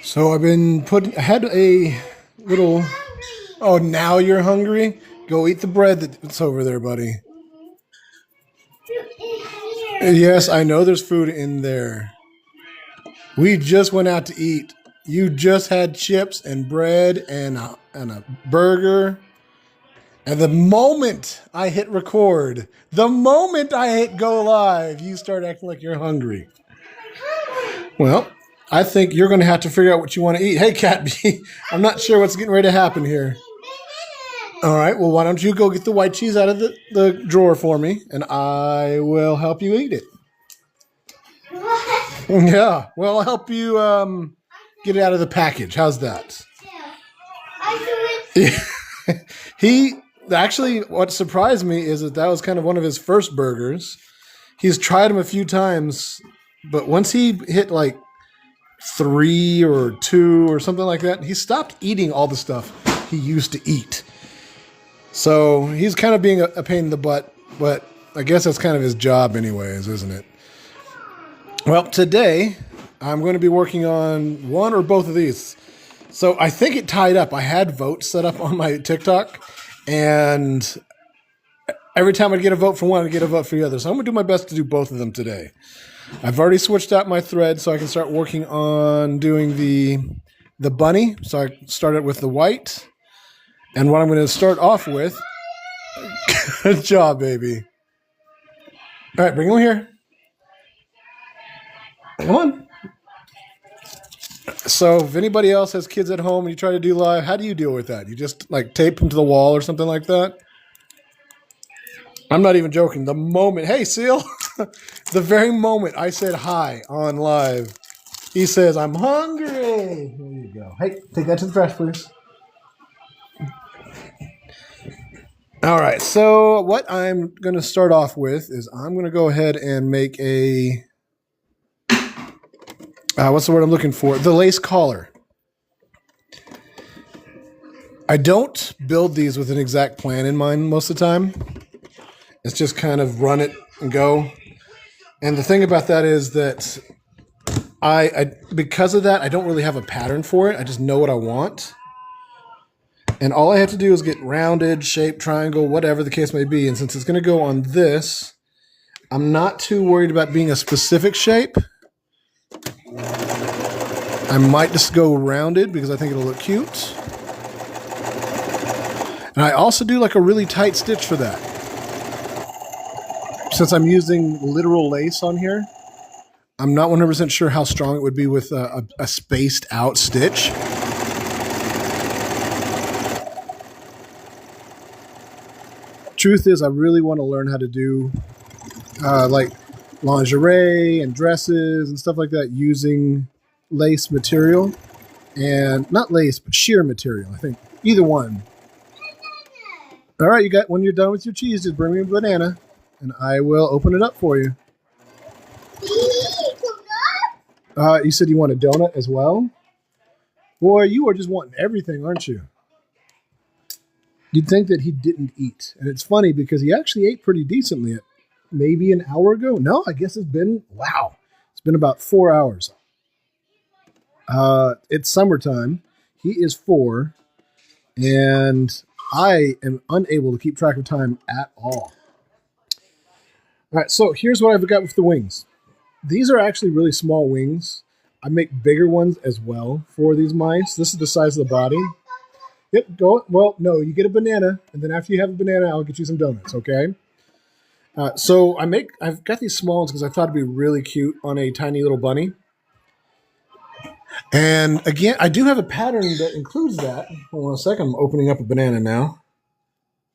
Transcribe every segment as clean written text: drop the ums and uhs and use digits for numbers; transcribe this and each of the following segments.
So I had a little, oh, now you're hungry? Go eat the bread that's over there, buddy. Yes, I know there's food in there. We just went out to eat. You just had chips and bread and a burger. And the moment I hit record, the moment I hit go live, you start acting like you're hungry. Well, I think you're going to have to figure out what you want to eat. Hey, Cat B, I'm not sure what's getting ready to happen here. All right, well, why don't you go get the white cheese out of the drawer for me, and I will help you eat it. Yeah, well, I'll help you get it out of the package. How's that? He actually, what surprised me is that was kind of one of his first burgers. He's tried them a few times, but once he hit like 3 or 2 or something like that, he stopped eating all the stuff he used to eat. So he's kind of being a pain in the butt, but I guess that's kind of his job anyways, isn't it? Well, today I'm going to be working on one or both of these. So I think it tied up. I had votes set up on my TikTok, and every time I get a vote for one, I get a vote for the other. So I'm going to do my best to do both of them today. I've already switched out my thread so I can start working on doing the bunny. So I started with the white. And what I'm going to start off with, good job, baby. All right, bring him here. Come on. So if anybody else has kids at home and you try to do live, how do you deal with that? You just like tape them to the wall or something like that? I'm not even joking. The moment, hey, Seal, the very moment I said hi on live, he says, I'm hungry. Here you go. Hey, take that to the trash, please. All right, so what I'm going to start off with is I'm going to go ahead and make a, what's the word I'm looking for? The lace collar. I don't build these with an exact plan in mind most of the time. It's just kind of run it and go. And the thing about that is that I because of that, I don't really have a pattern for it. I just know what I want. And all I have to do is get rounded, shape, triangle, whatever the case may be. And since it's going to go on this, I'm not too worried about being a specific shape. I might just go rounded because I think it'll look cute. And I also do like a really tight stitch for that. Since I'm using literal lace on here, I'm not 100% sure how strong it would be with a spaced out stitch. Truth is, I really want to learn how to do like lingerie and dresses and stuff like that using lace material. And not lace, but sheer material, I think. Either one. All right, when you're done with your cheese, just bring me a banana, and I will open it up for you. You said you want a donut as well? Boy, you are just wanting everything, aren't you? You'd think that he didn't eat. And it's funny because he actually ate pretty decently maybe an hour ago. No, I guess it's been about 4 hours. It's summertime. He is 4, and I am unable to keep track of time at all. All right, so here's what I've got with the wings. These are actually really small wings. I make bigger ones as well for these mice. This is the size of the body. Yep, go. Well, no, you get a banana, and then after you have a banana, I'll get you some donuts, okay? So I've got these small ones because I thought it'd be really cute on a tiny little bunny. And again, I do have a pattern that includes that. Hold on a second, I'm opening up a banana now.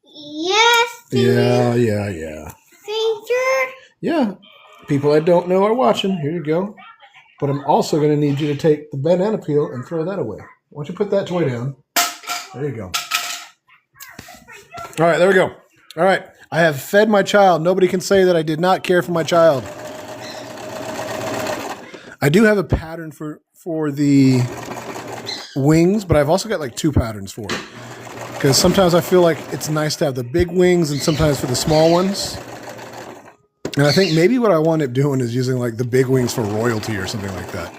Yes. Yeah. Finger. Yeah, people I don't know are watching. Here you go. But I'm also going to need you to take the banana peel and throw that away. Why don't you put that toy down? There you go. All right, there we go. All right, I have fed my child. Nobody can say that I did not care for my child. I do have a pattern for the wings, but I've also got like 2 patterns for it. Because sometimes I feel like it's nice to have the big wings and sometimes for the small ones. And I think maybe what I wound up doing is using like the big wings for royalty or something like that.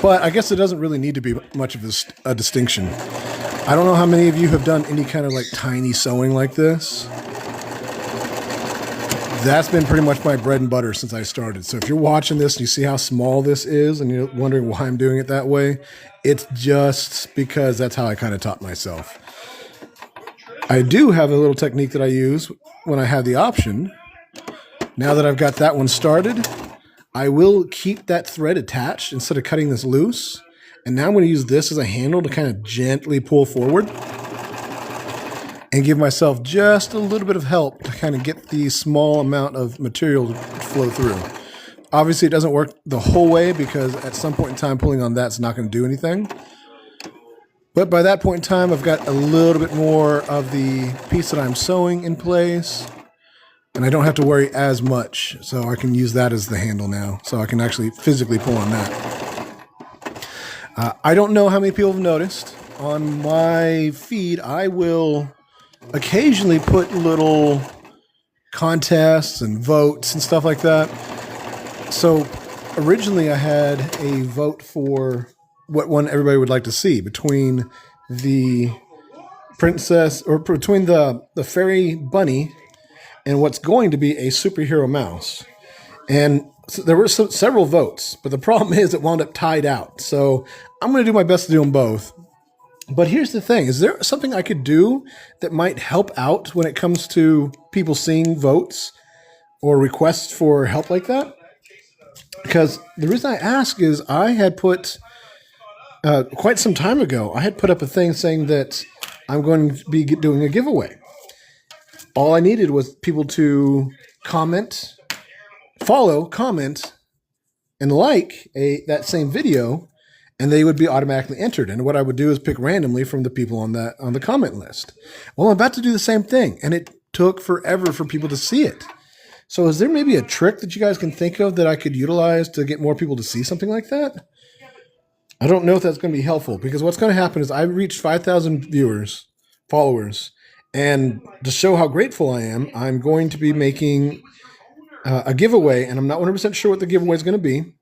But I guess it doesn't really need to be much of a distinction. I don't know how many of you have done any kind of like tiny sewing like this. That's been pretty much my bread and butter since I started. So if you're watching this and you see how small this is and you're wondering why I'm doing it that way, it's just because that's how I kind of taught myself. I do have a little technique that I use when I have the option. Now that I've got that one started, I will keep that thread attached instead of cutting this loose. And now I'm going to use this as a handle to kind of gently pull forward and give myself just a little bit of help to kind of get the small amount of material to flow through. Obviously, it doesn't work the whole way because at some point in time, pulling on that's not going to do anything. But by that point in time, I've got a little bit more of the piece that I'm sewing in place, and I don't have to worry as much. So I can use that as the handle now, so I can actually physically pull on that. I don't know how many people have noticed. On my feed, I will occasionally put little contests and votes and stuff like that. So originally I had a vote for what one everybody would like to see between the princess or between the fairy bunny and what's going to be a superhero mouse. And so there were several votes, but the problem is it wound up tied out. So I'm going to do my best to do them both. But here's the thing. Is there something I could do that might help out when it comes to people seeing votes or requests for help like that? Because the reason I ask is I had put, quite some time ago, I had put up a thing saying that I'm going to be doing a giveaway. All I needed was people to comment, follow, comment, and like that same video, and they would be automatically entered. And what I would do is pick randomly from the people on the comment list. Well, I'm about to do the same thing, and it took forever for people to see it. So is there maybe a trick that you guys can think of that I could utilize to get more people to see something like that? I don't know if that's going to be helpful, because what's going to happen is I've reached 5,000 followers, and to show how grateful I am, I'm going to be making a giveaway, and I'm not 100% sure what the giveaway is going to be.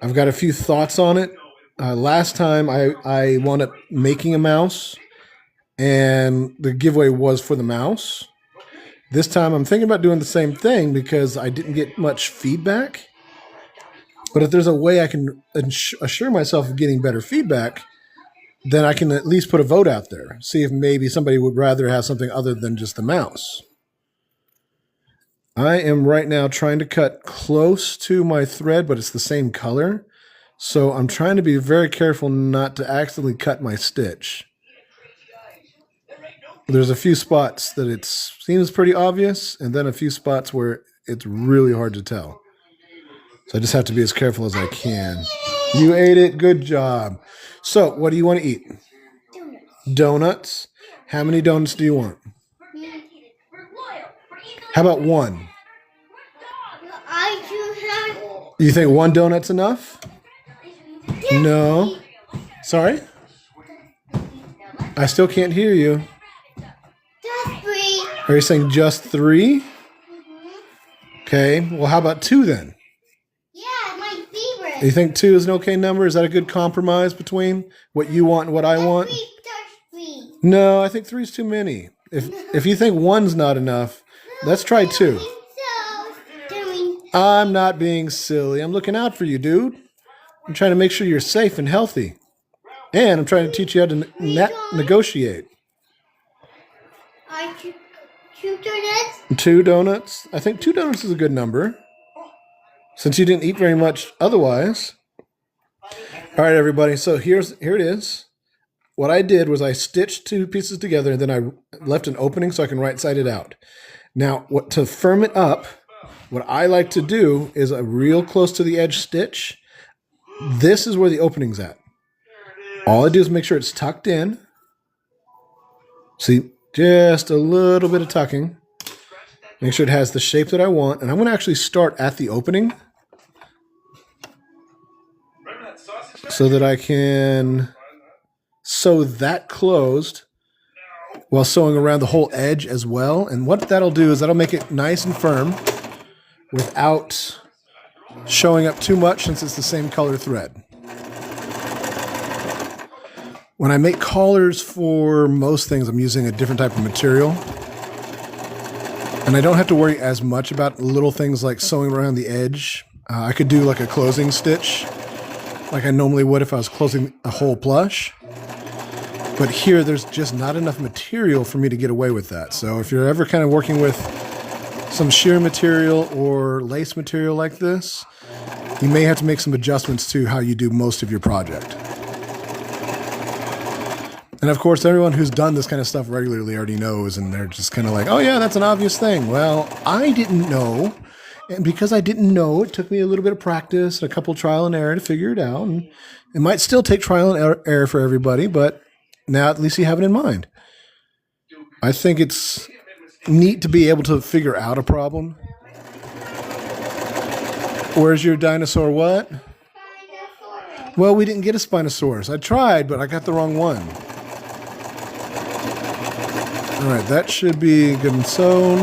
I've got a few thoughts on it. Last time I wound up making a mouse, and the giveaway was for the mouse. This time I'm thinking about doing the same thing because I didn't get much feedback. But if there's a way I can assure myself of getting better feedback, then I can at least put a vote out there. See if maybe somebody would rather have something other than just the mouse. I am right now trying to cut close to my thread, but it's the same color. So I'm trying to be very careful not to accidentally cut my stitch. There's a few spots that it seems pretty obvious, and then a few spots where it's really hard to tell. So I just have to be as careful as I can. You ate it. Good job. So what do you want to eat? Donuts. How many donuts do you want? How about one? You think one donut's enough? No. Sorry? I still can't hear you. Just 3. Are you saying just 3? Okay. Well, how about 2 then? Yeah, my favorite. You think 2 is an okay number? Is that a good compromise between what you want and what I want? 3. No, I think 3 is too many. If you think 1's not enough, let's try 2. I'm not being silly. I'm looking out for you, dude. I'm trying to make sure you're safe and healthy. And I'm trying to teach you how to negotiate. 2 donuts? 2 donuts? I think 2 donuts is a good number, since you didn't eat very much otherwise. All right, everybody. So here it is. What I did was I stitched 2 pieces together, and then I left an opening so I can right-side it out. Now, to firm it up, what I like to do is a real close to the edge stitch. This is where the opening's at. All I do is make sure it's tucked in. See, just a little bit of tucking. Make sure it has the shape that I want. And I'm going to actually start at the opening so that I can sew that closed while sewing around the whole edge as well. And what that'll do is that'll make it nice and firm without showing up too much since it's the same color thread. When I make collars for most things, I'm using a different type of material. And I don't have to worry as much about little things like sewing around the edge. I could do like a closing stitch like I normally would if I was closing a whole plush. But here, there's just not enough material for me to get away with that. So if you're ever kind of working with some sheer material or lace material like this, you may have to make some adjustments to how you do most of your project. And of course, everyone who's done this kind of stuff regularly already knows, and they're just kind of like, oh yeah, that's an obvious thing. Well, I didn't know. And because I didn't know, it took me a little bit of practice and a couple trial and error to figure it out. And it might still take trial and error for everybody, but now at least you have it in mind. I think it's neat to be able to figure out a problem. Where's your dinosaur what? Spinosaurus. Well, we didn't get a Spinosaurus. I tried, but I got the wrong one. All right, that should be good and sewn.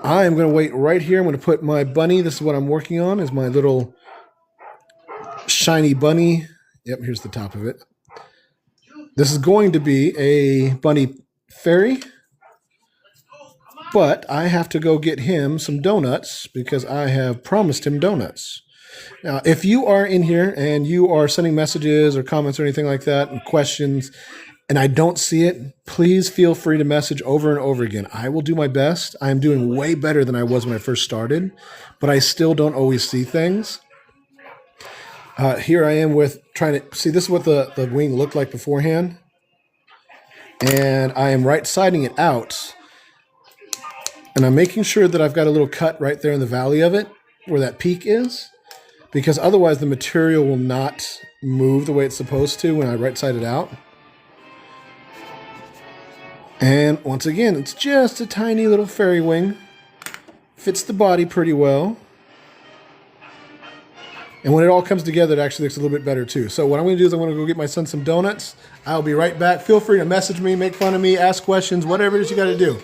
I am going to wait right here. I'm going to put my bunny. This is what I'm working on, is my little shiny bunny. Yep, here's the top of it. This is going to be a bunny fairy, but I have to go get him some donuts because I have promised him donuts. Now, if you are in here and you are sending messages or comments or anything like that and questions, and I don't see it, please feel free to message over and over again. I will do my best. I am doing way better than I was when I first started, but I still don't always see things. Here I am with trying to see, this is what the wing looked like beforehand. And I am right-siding it out. And I'm making sure that I've got a little cut right there in the valley of it, where that peak is, because otherwise the material will not move the way it's supposed to when I right-side it out. And once again, it's just a tiny little fairy wing. Fits the body pretty well. And when it all comes together, it actually looks a little bit better too. So what I'm going to do is I'm going to go get my son some donuts. I'll be right back. Feel free to message me, make fun of me, ask questions, whatever it is you got to do.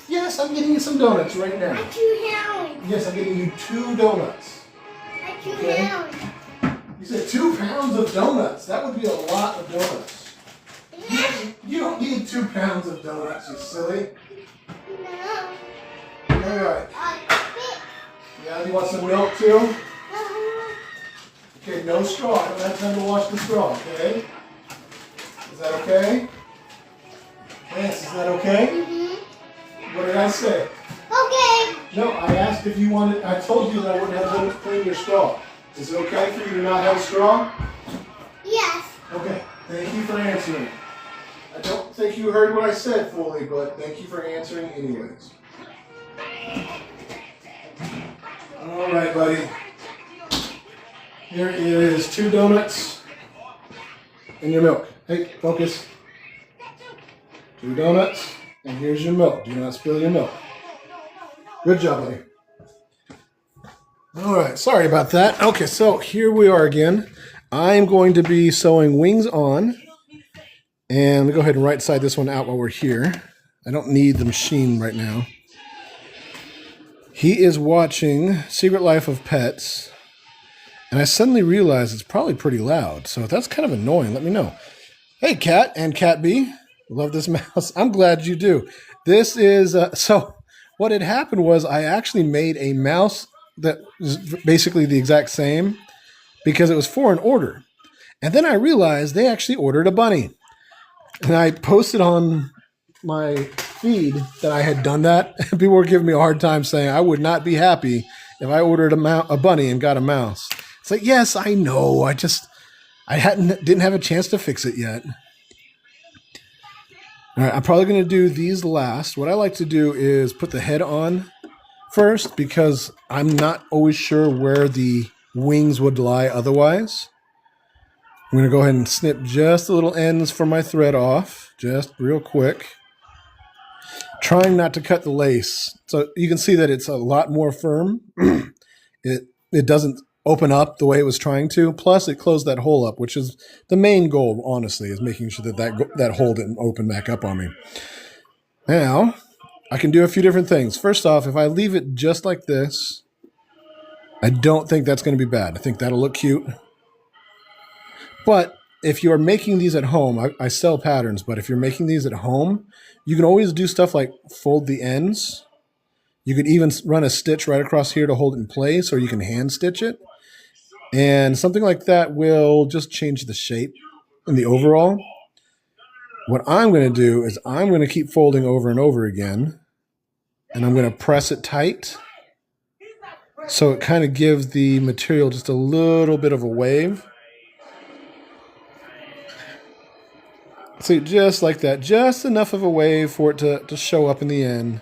Yes, I'm getting you some donuts right now. Yes, I'm getting you 2 donuts. Okay. You said 2 pounds of donuts. That would be a lot of donuts. You don't need 2 pounds of donuts, you silly. No. All right. Yeah, you want some milk too? Okay, no straw. I don't have time to wash the straw, okay? Is that okay? Yes, is that okay? Mm-hmm. What did I say? Okay. No, I asked if you wanted, I told you that I wouldn't have to clean your straw. Is it okay for you to not have a straw? Yes. Okay, thank you for answering. I don't think you heard what I said fully, but thank you for answering anyways. All right, buddy. Here is 2 donuts and your milk. Hey, focus. 2 donuts, and here's your milk. Do not spill your milk. Good job, buddy. All right, sorry about that. Okay, so here we are again. I'm going to be sewing wings on. And let me go ahead and right side this one out while we're here. I don't need the machine right now. He is watching Secret Life of Pets. And I suddenly realized it's probably pretty loud. So if that's kind of annoying, let me know. Hey, Cat and Cat B. Love this mouse. I'm glad you do. This is, so what had happened was I actually made a mouse that was basically the exact same because it was for an order. And then I realized they actually ordered a bunny. And I posted on my feed that I had done that. And people were giving me a hard time saying I would not be happy if I ordered a bunny and got a mouse. It's like, yes, I know. I didn't have a chance to fix it yet. All right, I'm probably going to do these last. What I like to do is put the head on first because I'm not always sure where the wings would lie otherwise. I'm going to go ahead and snip just the little ends for my thread off, just real quick. Trying not to cut the lace. So you can see that it's a lot more firm. It doesn't open up the way it was trying to. Plus, it closed that hole up, which is the main goal, honestly, is making sure that hole didn't open back up on me. Now, I can do a few different things. First off, if I leave it just like this, I don't think that's going to be bad. I think that'll look cute. But if you're making these at home, I sell patterns, but if you're making these at home, you can always do stuff like fold the ends. You could even run a stitch right across here to hold it in place, or you can hand stitch it. And something like that will just change the shape and the overall. What I'm going to do is I'm going to keep folding over and over again, and I'm going to press it tight so it kind of gives the material just a little bit of a wave. See, just like that, just enough of a wave for it to show up in the end.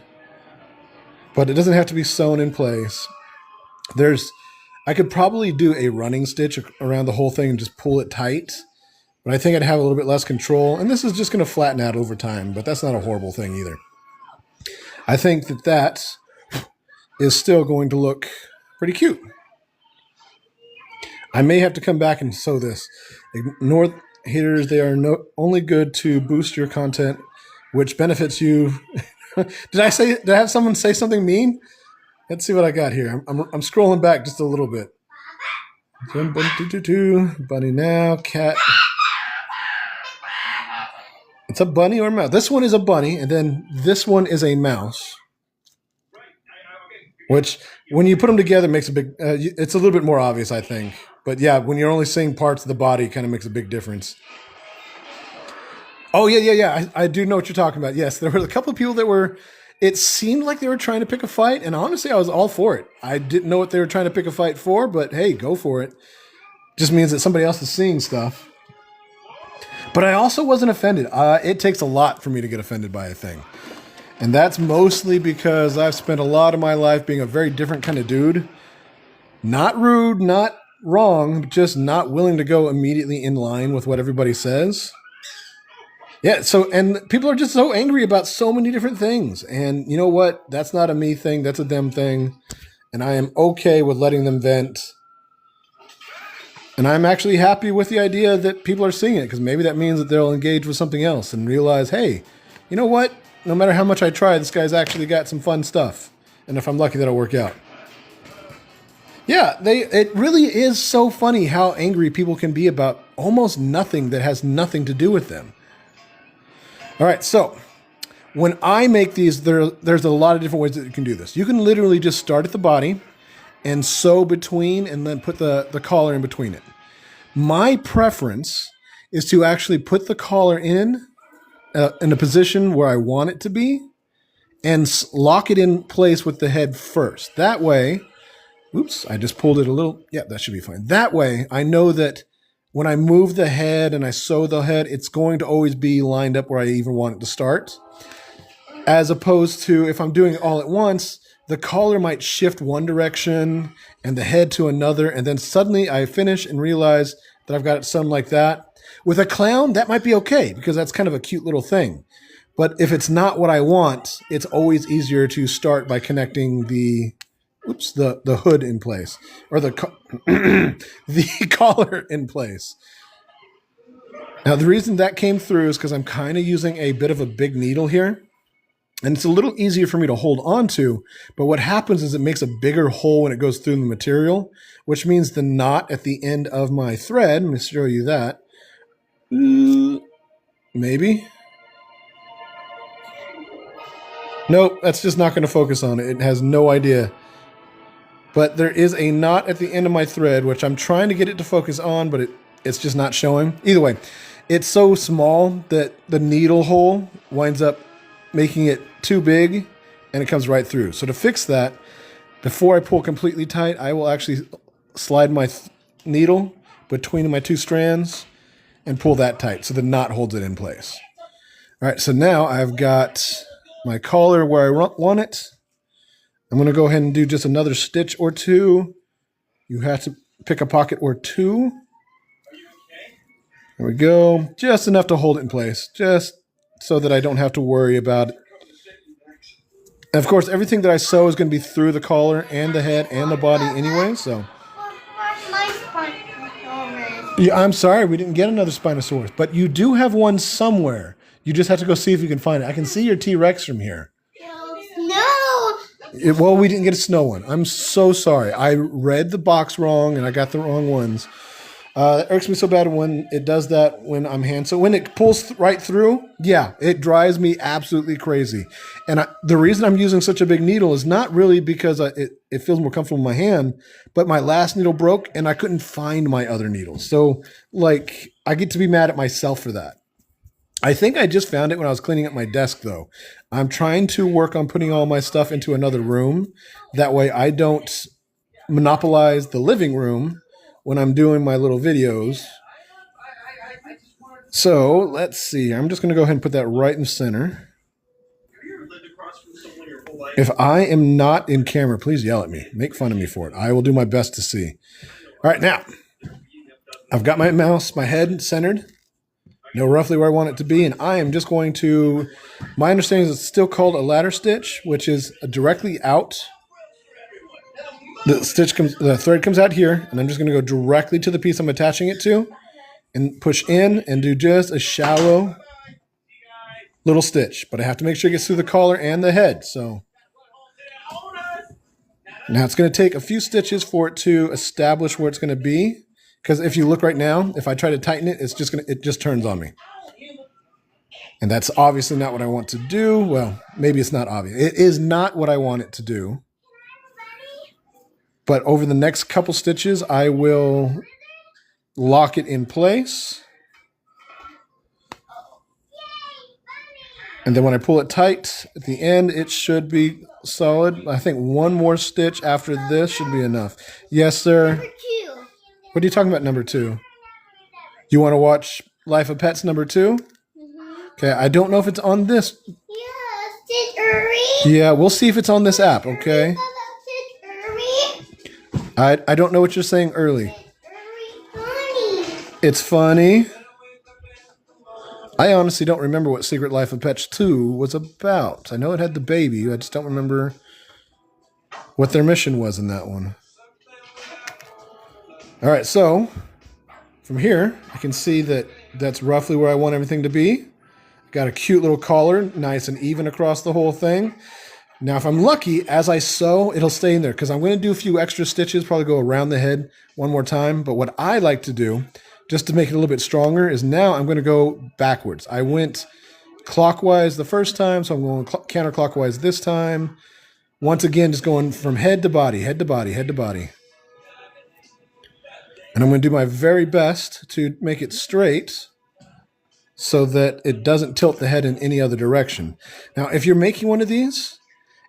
But it doesn't have to be sewn in place. I could probably do a running stitch around the whole thing and just pull it tight, but I think I'd have a little bit less control, and this is just going to flatten out over time, but that's not a horrible thing either. I think that is still going to look pretty cute. I may have to come back and sew this. Ignore haters, they are only good to boost your content, which benefits you. Did I have someone say something mean? Let's see what I got here. I'm scrolling back just a little bit. Bunny now, cat. It's a bunny or a mouse. This one is a bunny, and then this one is a mouse. Which, when you put them together, makes a big. It's a little bit more obvious, I think. But yeah, when you're only seeing parts of the body, it kind of makes a big difference. Oh yeah. I do know what you're talking about. Yes, there were a couple of people that were. It seemed like they were trying to pick a fight, and honestly, I was all for it. I didn't know what they were trying to pick a fight for, but hey, go for it. Just means that somebody else is seeing stuff. But I also wasn't offended. It takes a lot for me to get offended by a thing. And that's mostly because I've spent a lot of my life being a very different kind of dude. Not rude, not wrong, just not willing to go immediately in line with what everybody says. Yeah, and people are just so angry about so many different things. And you know what? That's not a me thing. That's a them thing. And I am okay with letting them vent. And I'm actually happy with the idea that people are seeing it, because maybe that means that they'll engage with something else and realize, hey, you know what? No matter how much I try, this guy's actually got some fun stuff. And if I'm lucky, that'll work out. Yeah, it really is so funny how angry people can be about almost nothing that has nothing to do with them. All right, so when I make these, there's a lot of different ways that you can do this. You can literally just start at the body and sew between and then put the collar in between it. My preference is to actually put the collar in a position where I want it to be and lock it in place with the head first. That way, oops, I just pulled it a little. Yeah, that should be fine. That way, I know that when I move the head and I sew the head, it's going to always be lined up where I even want it to start. As opposed to if I'm doing it all at once, the collar might shift one direction and the head to another, and then suddenly I finish and realize that I've got it sewn like that. With a clown, that might be okay because that's kind of a cute little thing. But if it's not what I want, it's always easier to start by connecting the hood in place, or the collar in place. Now, the reason that came through is because I'm kind of using a bit of a big needle here, and it's a little easier for me to hold on to, but what happens is it makes a bigger hole when it goes through the material, which means the knot at the end of my thread, let me show you that, maybe. Nope, that's just not going to focus on it. It has no idea. But there is a knot at the end of my thread, which I'm trying to get it to focus on, but it's just not showing. Either way, it's so small that the needle hole winds up making it too big, and it comes right through. So to fix that, before I pull completely tight, I will actually slide my needle between my two strands and pull that tight so the knot holds it in place. All right, so now I've got my collar where I want it. I'm going to go ahead and do just another stitch or two. You have to pick a pocket or two. There we go. Just enough to hold it in place, just so that I don't have to worry about it. And of course, everything that I sew is going to be through the collar and the head and the body anyway, so Spinosaurus. Yeah, I'm sorry, we didn't get another Spinosaurus, but you do have one somewhere. You just have to go see if you can find it. I can see your T-Rex from here. No. Well, we didn't get a snow one. I'm so sorry. I read the box wrong and I got the wrong ones. It irks me so bad when it does that when I'm hand. So when it pulls right through, yeah, it drives me absolutely crazy. And the reason I'm using such a big needle is not really because it feels more comfortable in my hand, but my last needle broke and I couldn't find my other needles. So like I get to be mad at myself for that. I think I just found it when I was cleaning up my desk though. I'm trying to work on putting all my stuff into another room. That way I don't monopolize the living room when I'm doing my little videos. So let's see. I'm just going to go ahead and put that right in the center. If I am not in camera, please yell at me. Make fun of me for it. I will do my best to see. All right, now I've got my mouse, my head centered. Know roughly where I want it to be, and I am just going to, my understanding is it's still called a ladder stitch, which is directly out. The thread comes out here, and I'm just going to go directly to the piece I'm attaching it to and push in and do just a shallow little stitch. But I have to make sure it gets through the collar and the head. So now it's going to take a few stitches for it to establish where it's going to be. Because if you look right now, if I try to tighten it, it just turns on me. And that's obviously not what I want to do. Well, maybe it's not obvious. It is not what I want it to do. But over the next couple stitches, I will lock it in place. And then when I pull it tight, at the end, it should be solid. I think one more stitch after this should be enough. Yes, sir. Number 2. What are you talking about, number 2? You want to watch Life of Pets number 2? Okay, I don't know if it's on this. Yeah, we'll see if it's on this app, okay? I don't know what you're saying early. It's funny. I honestly don't remember what Secret Life of Pets 2 was about. I know it had the baby. I just don't remember what their mission was in that one. All right, so from here, I can see that that's roughly where I want everything to be. Got a cute little collar, nice and even across the whole thing. Now, if I'm lucky, as I sew, it'll stay in there because I'm going to do a few extra stitches, probably go around the head one more time. But what I like to do, just to make it a little bit stronger, is now I'm going to go backwards. I went clockwise the first time, so I'm going counterclockwise this time. Once again, just going from head to body, head to body, head to body. And I'm going to do my very best to make it straight so that it doesn't tilt the head in any other direction. Now, if you're making one of these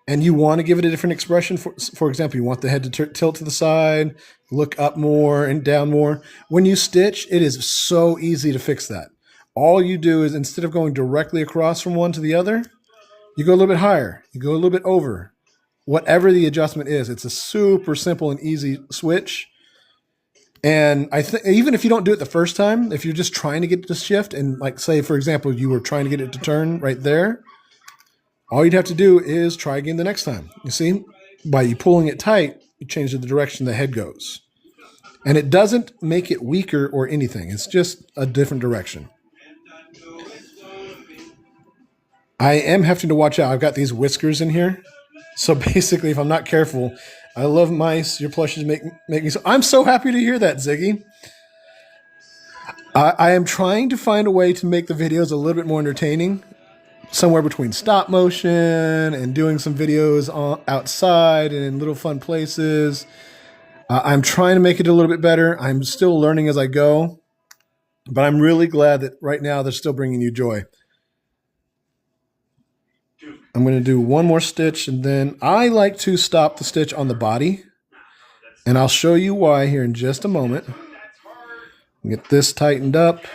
and you want to give it a different expression, for example, you want the head to tilt to the side, look up more and down more. When you stitch, it is so easy to fix that. All you do is instead of going directly across from one to the other, you go a little bit higher, you go a little bit over. Whatever the adjustment is, it's a super simple and easy switch. And I think even if you don't do it the first time, if you're just trying to get it to shift, and like say, for example, you were trying to get it to turn right there, all you'd have to do is try again the next time. You see, by you pulling it tight, you change the direction the head goes. And it doesn't make it weaker or anything. It's just a different direction. I am having to watch out. I've got these whiskers in here. So basically, if I'm not careful, I love mice. Your plushes make me so. I'm so happy to hear that, Ziggy. I am trying to find a way to make the videos a little bit more entertaining, somewhere between stop motion and doing some videos outside and in little fun places. I'm trying to make it a little bit better. I'm still learning as I go, but I'm really glad that right now they're still bringing you joy. I'm going to do one more stitch, and then I like to stop the stitch on the body, and I'll show you why here in just a moment. Get this tightened up.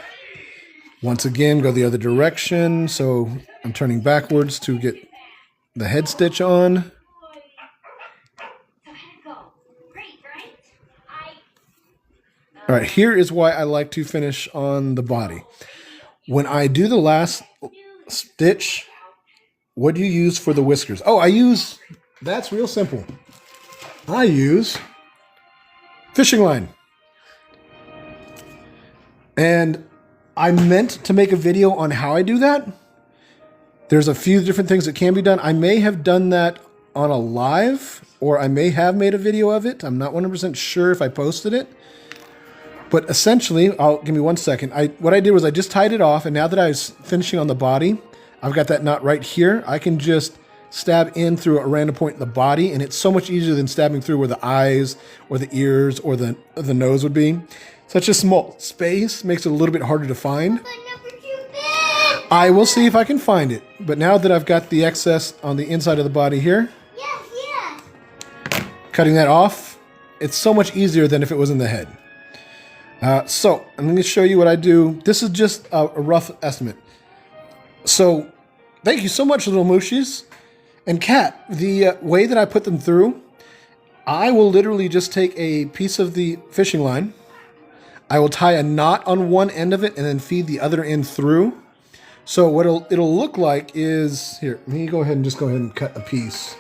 Once again, go the other direction, so I'm turning backwards to get the head stitch on. All right, here is why I like to finish on the body. When I do the last stitch, what do you use for the whiskers? Oh, that's real simple. I use fishing line. And I meant to make a video on how I do that. There's a few different things that can be done. I may have done that on a live, or I may have made a video of it. I'm not 100% sure if I posted it. But essentially, give me 1 second. What I did was I just tied it off, and now that I was finishing on the body, I've got that knot right here. I can just stab in through a random point in the body, and it's so much easier than stabbing through where the eyes or the ears or the nose would be. Such a small space makes it a little bit harder to find. I will see if I can find it. But now that I've got the excess on the inside of the body here, cutting that off, it's so much easier than if it was in the head. So I'm going to show you what I do. This is just a rough estimate. So thank you so much, little Mooshies. And Cat, the way that I put them through, I will literally just take a piece of the fishing line. I will tie a knot on one end of it and then feed the other end through. So what it'll look like is, here, let me go ahead and cut a piece.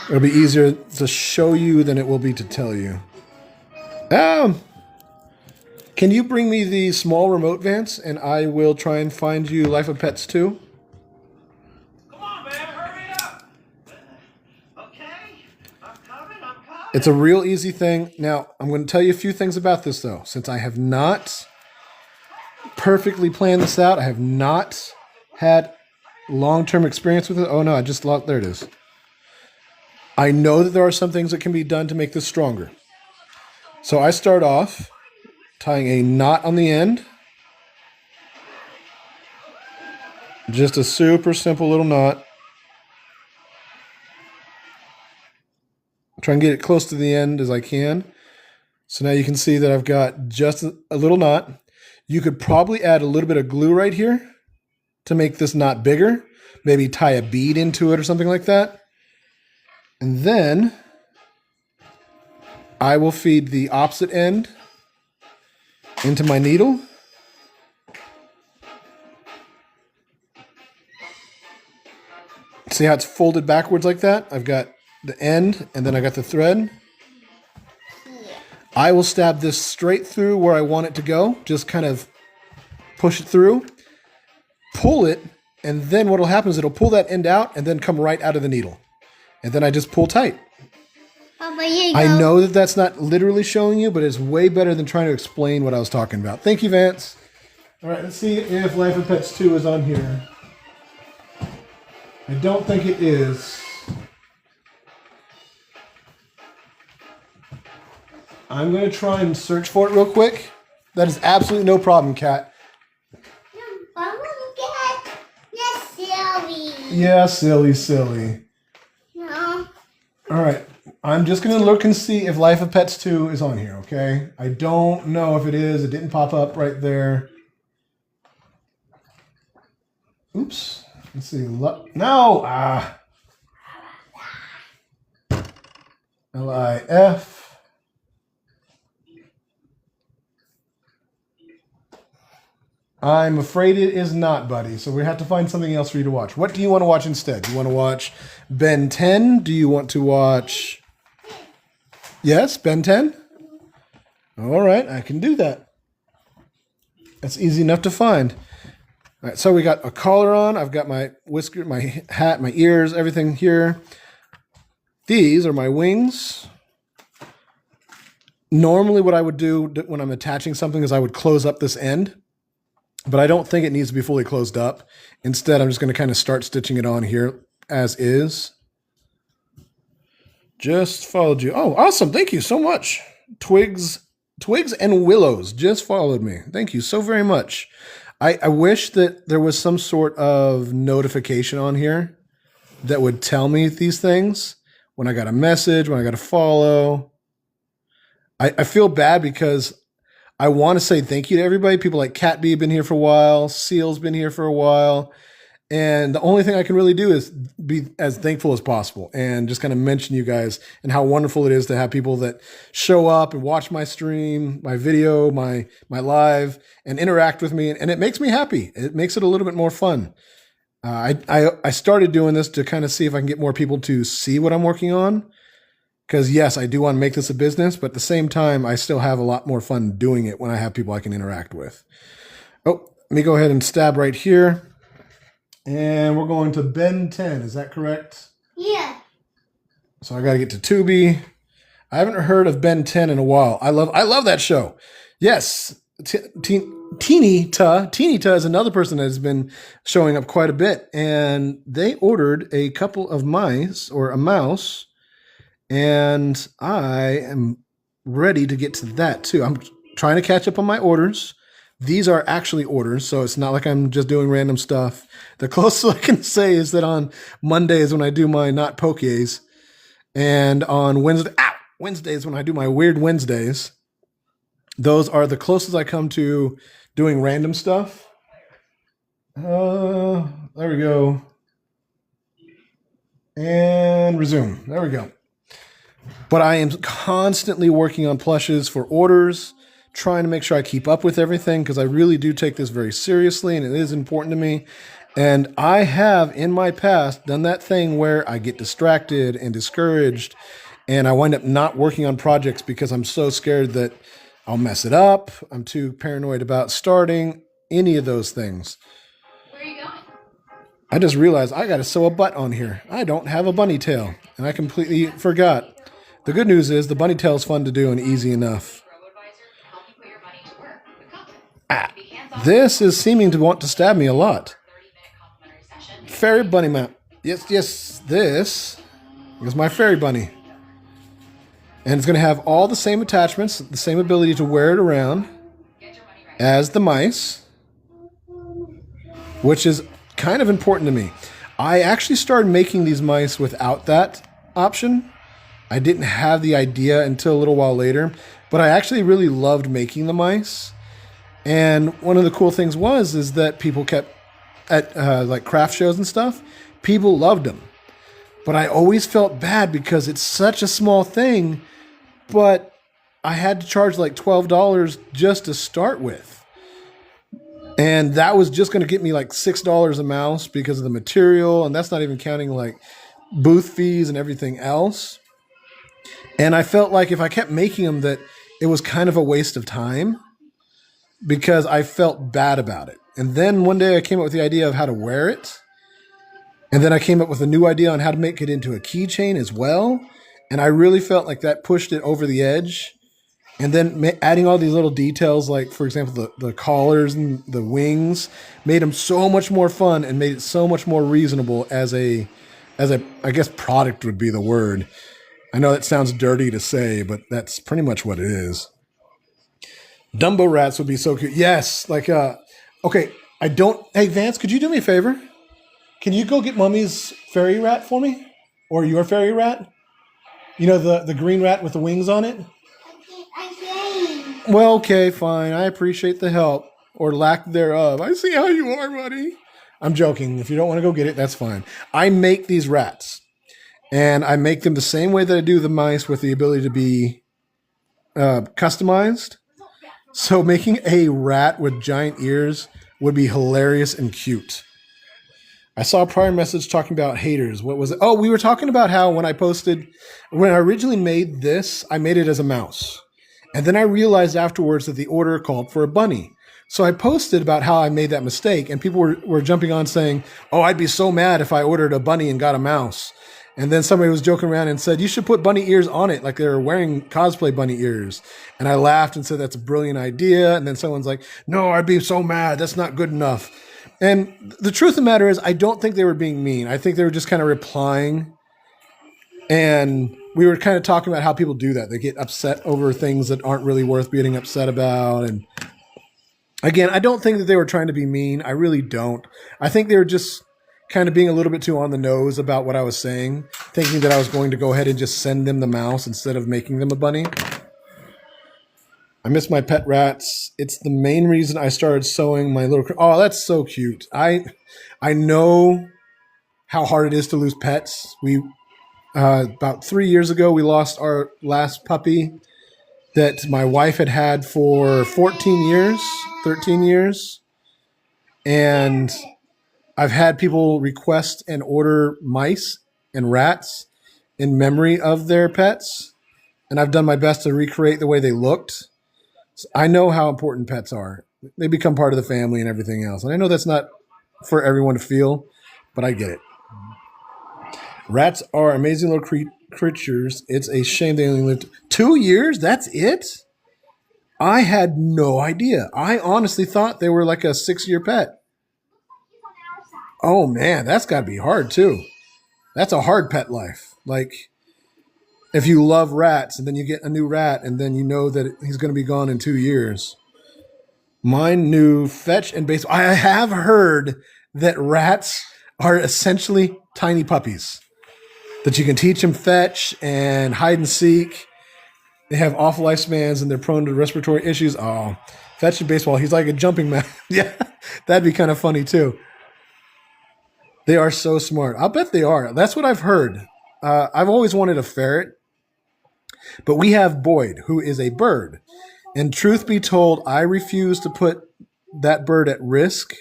It'll be easier to show you than it will be to tell you. Can you bring me the small remote, Vance, and I will try and find you Life of Pets 2? Come on, man, hurry up! Okay, I'm coming. It's a real easy thing. Now, I'm going to tell you a few things about this, though. Since I have not perfectly planned this out, I have not had long-term experience with it. Oh, no, I just lost. There it is. I know that there are some things that can be done to make this stronger. So I start off tying a knot on the end. Just a super simple little knot. Try and get it close to the end as I can. So now you can see that I've got just a little knot. You could probably add a little bit of glue right here to make this knot bigger. Maybe tie a bead into it or something like that. And then I will feed the opposite end into my needle. See how it's folded backwards like that? I've got the end and then I got the thread. I will stab this straight through where I want it to go. Just kind of push it through, pull it, and then what will happen is it'll pull that end out and then come right out of the needle. And then I just pull tight. I know that that's not literally showing you, but it's way better than trying to explain what I was talking about. Thank you, Vance. All right, let's see if Life of Pets 2 is on here. I don't think it is. I'm going to try and search for it real quick. That is absolutely no problem, Kat. Yeah, silly. No. All right. I'm just going to look and see if Life of Pets 2 is on here, okay? I don't know if it is. It didn't pop up right there. Oops. Let's see. No! LIF. I'm afraid it is not, buddy. So we have to find something else for you to watch. What do you want to watch instead? Do you want to watch Ben 10? Do you want to watch... Yes, Ben 10? All right, I can do that. That's easy enough to find. All right, so we got a collar on. I've got my whisker, my hat, my ears, everything here. These are my wings. Normally what I would do when I'm attaching something is I would close up this end. But I don't think it needs to be fully closed up. Instead, I'm just going to kind of start stitching it on here as is. Just followed you. Oh, awesome. Thank you so much. Twigs and Willows just followed me. Thank you so very much. I wish that there was some sort of notification on here that would tell me these things. When I got a message, when I got a follow. I feel bad because I want to say thank you to everybody. People like Cat B have been here for a while. Seal's been here for a while. And the only thing I can really do is be as thankful as possible and just kind of mention you guys and how wonderful it is to have people that show up and watch my stream, my video, my live, and interact with me. And it makes me happy. It makes it a little bit more fun. I started doing this to kind of see if I can get more people to see what I'm working on. Because yes, I do want to make this a business, but at the same time, I still have a lot more fun doing it when I have people I can interact with. Oh, let me go ahead and stab right here. And we're going to Ben 10. Is that correct? Yeah. So I got to get to Tubi. I haven't heard of Ben 10 in a while. I love that show. Yes. Teeny Ta is another person that has been showing up quite a bit. And they ordered a couple of mice or a mouse. And I am ready to get to that too. I'm trying to catch up on my orders. These are actually orders, so it's not like I'm just doing random stuff. The closest I can say is that on Mondays when I do my not pokies, and on Wednesdays when I do my weird Wednesdays, those are the closest I come to doing random stuff. There we go. And resume. There we go. But I am constantly working on plushes for orders, trying to make sure I keep up with everything because I really do take this very seriously and it is important to me. And I have in my past done that thing where I get distracted and discouraged and I wind up not working on projects because I'm so scared that I'll mess it up. I'm too paranoid about starting any of those things. Where are you going? I just realized I got to sew a butt on here. I don't have a bunny tail and I completely forgot. The good news is the bunny tail is fun to do and easy enough. This is seeming to want to stab me a lot. Fairy bunny map. Yes, this is my fairy bunny. And it's going to have all the same attachments, the same ability to wear it around as the mice, which is kind of important to me. I actually started making these mice without that option. I didn't have the idea until a little while later, but I actually really loved making the mice. And one of the cool things is that people kept at like craft shows and stuff, people loved them. But I always felt bad because it's such a small thing, but I had to charge like $12 just to start with. And that was just going to get me like $6 a mouse because of the material. And that's not even counting like booth fees and everything else. And I felt like if I kept making them that it was kind of a waste of time because I felt bad about it. And then one day I came up with the idea of how to wear it. And then I came up with a new idea on how to make it into a keychain as well. And I really felt like that pushed it over the edge. And then adding all these little details, like, for example, the collars and the wings, made them so much more fun and made it so much more reasonable as a, I guess product would be the word. I know that sounds dirty to say, but that's pretty much what it is. Dumbo rats would be so cute. Yes, like, okay, hey, Vance, could you do me a favor? Can you go get Mummy's fairy rat for me? Or your fairy rat? You know, the green rat with the wings on it? I can't. Well, okay, fine. I appreciate the help. Or lack thereof. I see how you are, buddy. I'm joking. If you don't want to go get it, that's fine. I make these rats. And I make them the same way that I do the mice with the ability to be customized. So making a rat with giant ears would be hilarious and cute. I saw a prior message talking about haters. What was it? Oh, we were talking about how when I originally made this, I made it as a mouse. And then I realized afterwards that the order called for a bunny. So I posted about how I made that mistake, and people were jumping on saying, oh, I'd be so mad if I ordered a bunny and got a mouse. And then somebody was joking around and said, you should put bunny ears on it, like they were wearing cosplay bunny ears. And I laughed and said, that's a brilliant idea. And then someone's like, no, I'd be so mad. That's not good enough. And the truth of the matter is, I don't think they were being mean. I think they were just kind of replying. And we were kind of talking about how people do that. They get upset over things that aren't really worth getting upset about. And again, I don't think that they were trying to be mean. I really don't. I think they were just kind of being a little bit too on the nose about what I was saying, thinking that I was going to go ahead and just send them the mouse instead of making them a bunny. I miss my pet rats. It's the main reason I started sewing my little... Oh, that's so cute. I know how hard it is to lose pets. We about 3 years ago, we lost our last puppy that my wife had had for 13 years. And I've had people request and order mice and rats. in memory of their pets, and I've done my best to recreate the way they looked. So I know how important pets are. They become part of the family and everything else. And I know that's not for everyone to feel, but I get it. Rats are amazing little creatures. It's a shame they only lived 2 years. That's it? I had no idea. I honestly thought they were like a 6-year pet. Oh man, that's got to be hard too. That's a hard pet life. Like, if you love rats and then you get a new rat and then you know that he's going to be gone in 2 years. Mine knew fetch and baseball. I have heard that rats are essentially tiny puppies, that you can teach them fetch and hide and seek. They have awful lifespans and they're prone to respiratory issues. Oh, fetch and baseball. He's like a jumping man. Yeah, that'd be kind of funny too. They are so smart. I'll bet they are. That's what I've heard. I've always wanted a ferret, but we have Boyd, who is a bird. And truth be told, I refuse to put that bird at risk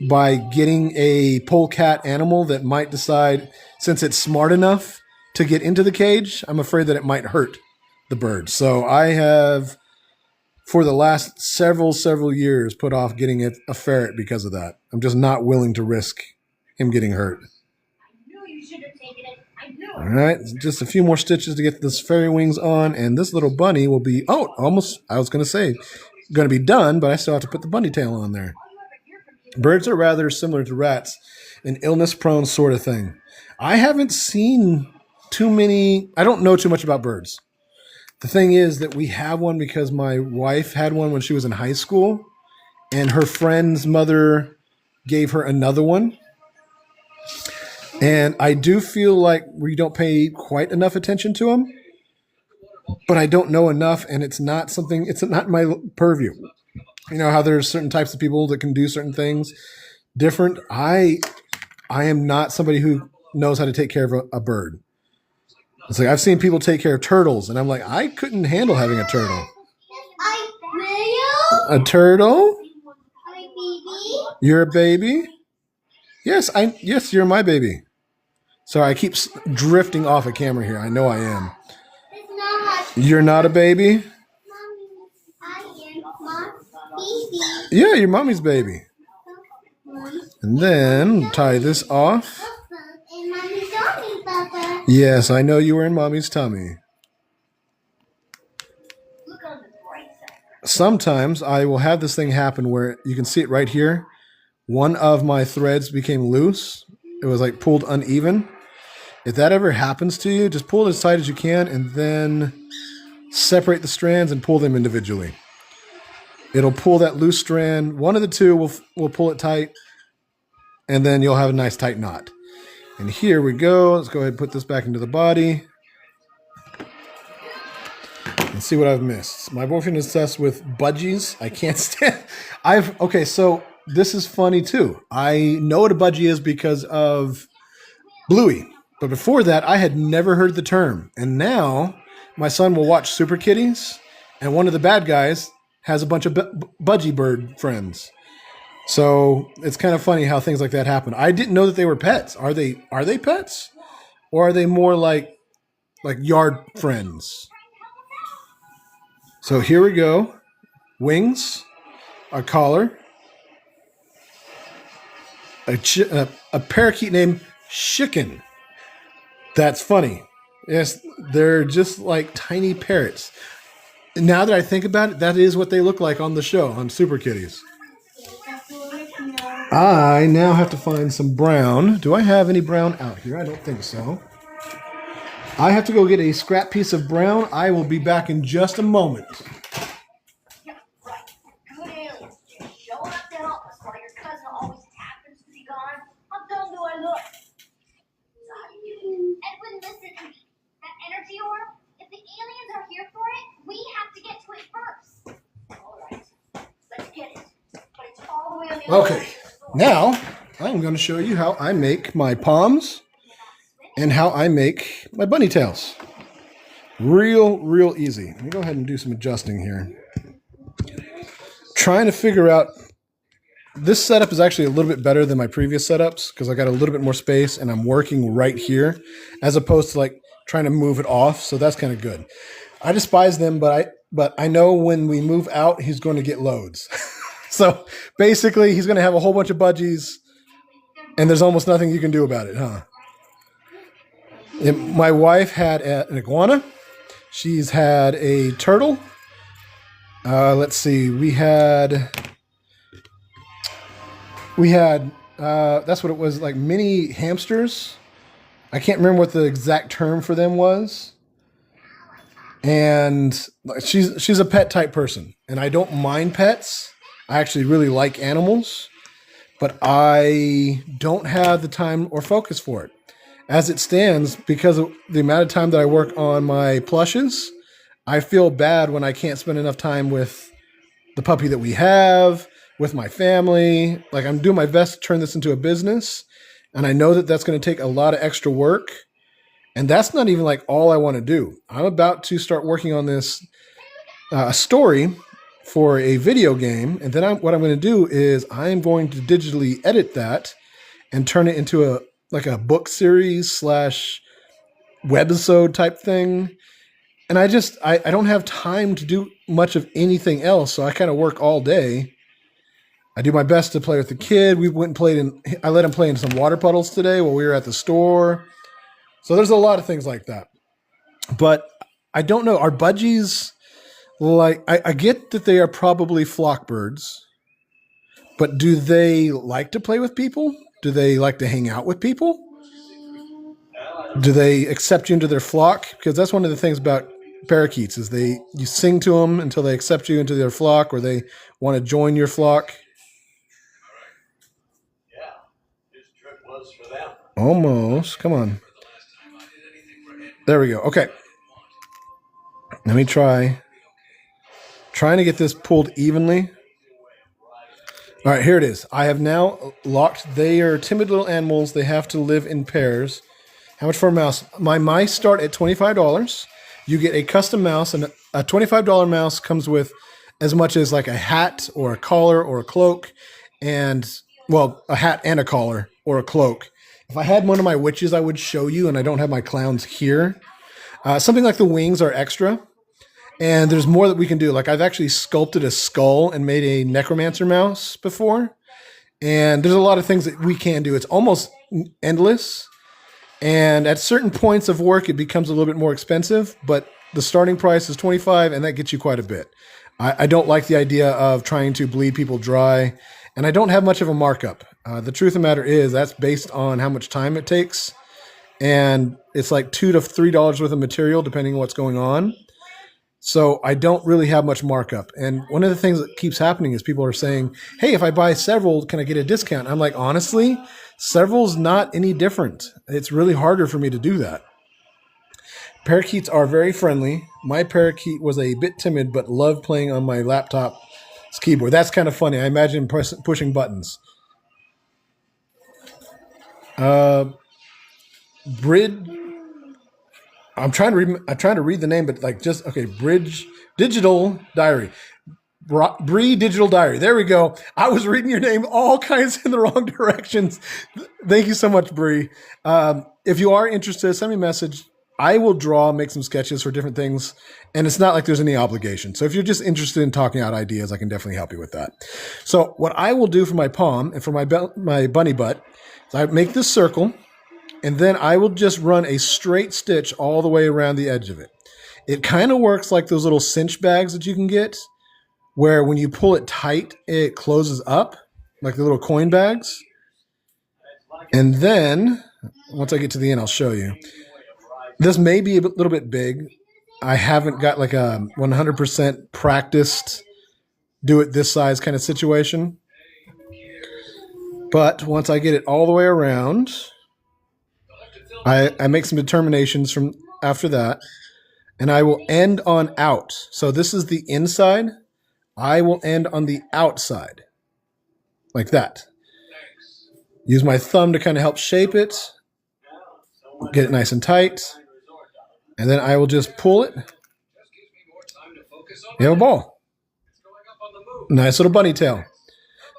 by getting a polecat animal that might decide, since it's smart enough to get into the cage, I'm afraid that it might hurt the bird. So I have, for the last several years, put off getting a ferret because of that. I'm just not willing to risk him getting hurt. All right, just a few more stitches to get this fairy wings on, and this little bunny will be, almost, I was going to say, going to be done, but I still have to put the bunny tail on there. Birds are rather similar to rats, an illness-prone sort of thing. I haven't seen too many, I don't know too much about birds. The thing is that we have one because my wife had one when she was in high school, and her friend's mother gave her another one. And I do feel like we don't pay quite enough attention to them, but I don't know enough, and it's not my purview. You know how there's certain types of people that can do certain things different. I am not somebody who knows how to take care of a bird. It's like I've seen people take care of turtles, and I'm like, I couldn't handle having a turtle. A turtle? You're a baby? Yes, you're my baby. Sorry, I keep drifting off of camera here. I know I am. You're not a baby? Yeah, your mommy's baby. And then tie this off. Yes, I know you were in mommy's tummy. Sometimes I will have this thing happen where you can see it right here. One of my threads became loose. It was like pulled uneven. If that ever happens to you, just pull it as tight as you can and then separate the strands and pull them individually. It'll pull that loose strand. One of the two will pull it tight, and then you'll have a nice tight knot. And here we go. Let's go ahead and put this back into the body. Let's see what I've missed. My boyfriend is obsessed with budgies. I can't stand. Okay, so this is funny too. I know what a budgie is because of Bluey. But before that, I had never heard the term. And now my son will watch Super Kitties, and one of the bad guys has a bunch of budgie bird friends. So it's kind of funny how things like that happen. I didn't know that they were pets. Are they pets? Or are they more like yard friends? So here we go. Wings, a collar, a parakeet named Chicken. That's funny. Yes, they're just like tiny parrots. Now that I think about it, that is what they look like on the show, on Super Kitties. I now have to find some brown. Do I have any brown out here? I don't think so. I have to go get a scrap piece of brown. I will be back in just a moment. Yeah, right. Good aliens. Just showing up to help us while your cousin always happens to be gone. How dumb do I look? Edwin, listen to me. That energy orb, if the aliens are here for it, we have to get to it first. All right. Let's get it. But it's all the way on the other Okay, now I'm going to show you how I make my palms and how I make my bunny tails. Real easy. Let me go ahead and do some adjusting here. Trying to figure out, this setup is actually a little bit better than my previous setups because I got a little bit more space and I'm working right here, as opposed to like trying to move it off. So that's kind of good. I despise them, but I know when we move out, he's going to get loads. So basically, he's going to have a whole bunch of budgies, and there's almost nothing you can do about it, huh? My wife had an iguana. She's had a turtle. Let's see. We had that's what it was, like mini hamsters. I can't remember what the exact term for them was. And she's a pet type person, and I don't mind pets. I actually really like animals, but I don't have the time or focus for it. As it stands, because of the amount of time that I work on my plushes, I feel bad when I can't spend enough time with the puppy that we have, with my family. Like, I'm doing my best to turn this into a business, and I know that that's going to take a lot of extra work. And that's not even like all I want to do. I'm about to start working on this story for a video game. And then what I'm going to do is I'm going to digitally edit that and turn it into a book series / webisode type thing. And I don't have time to do much of anything else. So I kind of work all day. I do my best to play with the kid. We went and played I let him play in some water puddles today while we were at the store. So there's a lot of things like that. But I don't know. Are budgies, like, I get that they are probably flock birds, but do they like to play with people? Do they like to hang out with people? Do they accept you into their flock? Because that's one of the things about parakeets is you sing to them until they accept you into their flock, or they want to join your flock. Almost. Come on. There we go. Okay. Let me trying to get this pulled evenly. All right, here it is. I have now locked. They are timid little animals. They have to live in pairs. How much for a mouse? My mice start at $25. You get a custom mouse, and a $25 mouse comes with as much as like a hat or a collar or a cloak, and, well, a hat and a collar or a cloak. If I had one of my witches, I would show you, and I don't have my clowns here. Something like the wings are extra, and there's more that we can do. Like, I've actually sculpted a skull and made a necromancer mouse before, and there's a lot of things that we can do. It's almost endless, and at certain points of work, it becomes a little bit more expensive, but the starting price is $25, and that gets you quite a bit. I don't like the idea of trying to bleed people dry, and I don't have much of a markup. The truth of the matter is that's based on how much time it takes, and it's like $2 to $3 worth of material depending on what's going on. So I don't really have much markup. And one of the things that keeps happening is people are saying, hey, if I buy several, can I get a discount? I'm like, honestly, several's not any different. It's really harder for me to do that. Parakeets are very friendly. My parakeet was a bit timid, but loved playing on my laptop's keyboard. That's kind of funny. I imagine pushing buttons. Bridge. I'm trying to read the name, but Bridge Digital Diary. Bree Digital Diary. There we go. I was reading your name all kinds in the wrong directions. Thank you so much, Bree. If you are interested, send me a message. I will make some sketches for different things, and it's not like there's any obligation. So if you're just interested in talking out ideas, I can definitely help you with that. So what I will do for my palm and for my bunny butt is I make this circle, and then I will just run a straight stitch all the way around the edge of it. It kind of works like those little cinch bags that you can get, where when you pull it tight, it closes up, like the little coin bags. And then, once I get to the end, I'll show you. This may be a little bit big. I haven't got like a 100% practiced do it this size kind of situation. But once I get it all the way around, I make some determinations from after that, and I will end on out. So this is the inside. I will end on the outside, like that. Use my thumb to kind of help shape it, get it nice and tight, and then I will just pull it. You have a ball. Nice little bunny tail.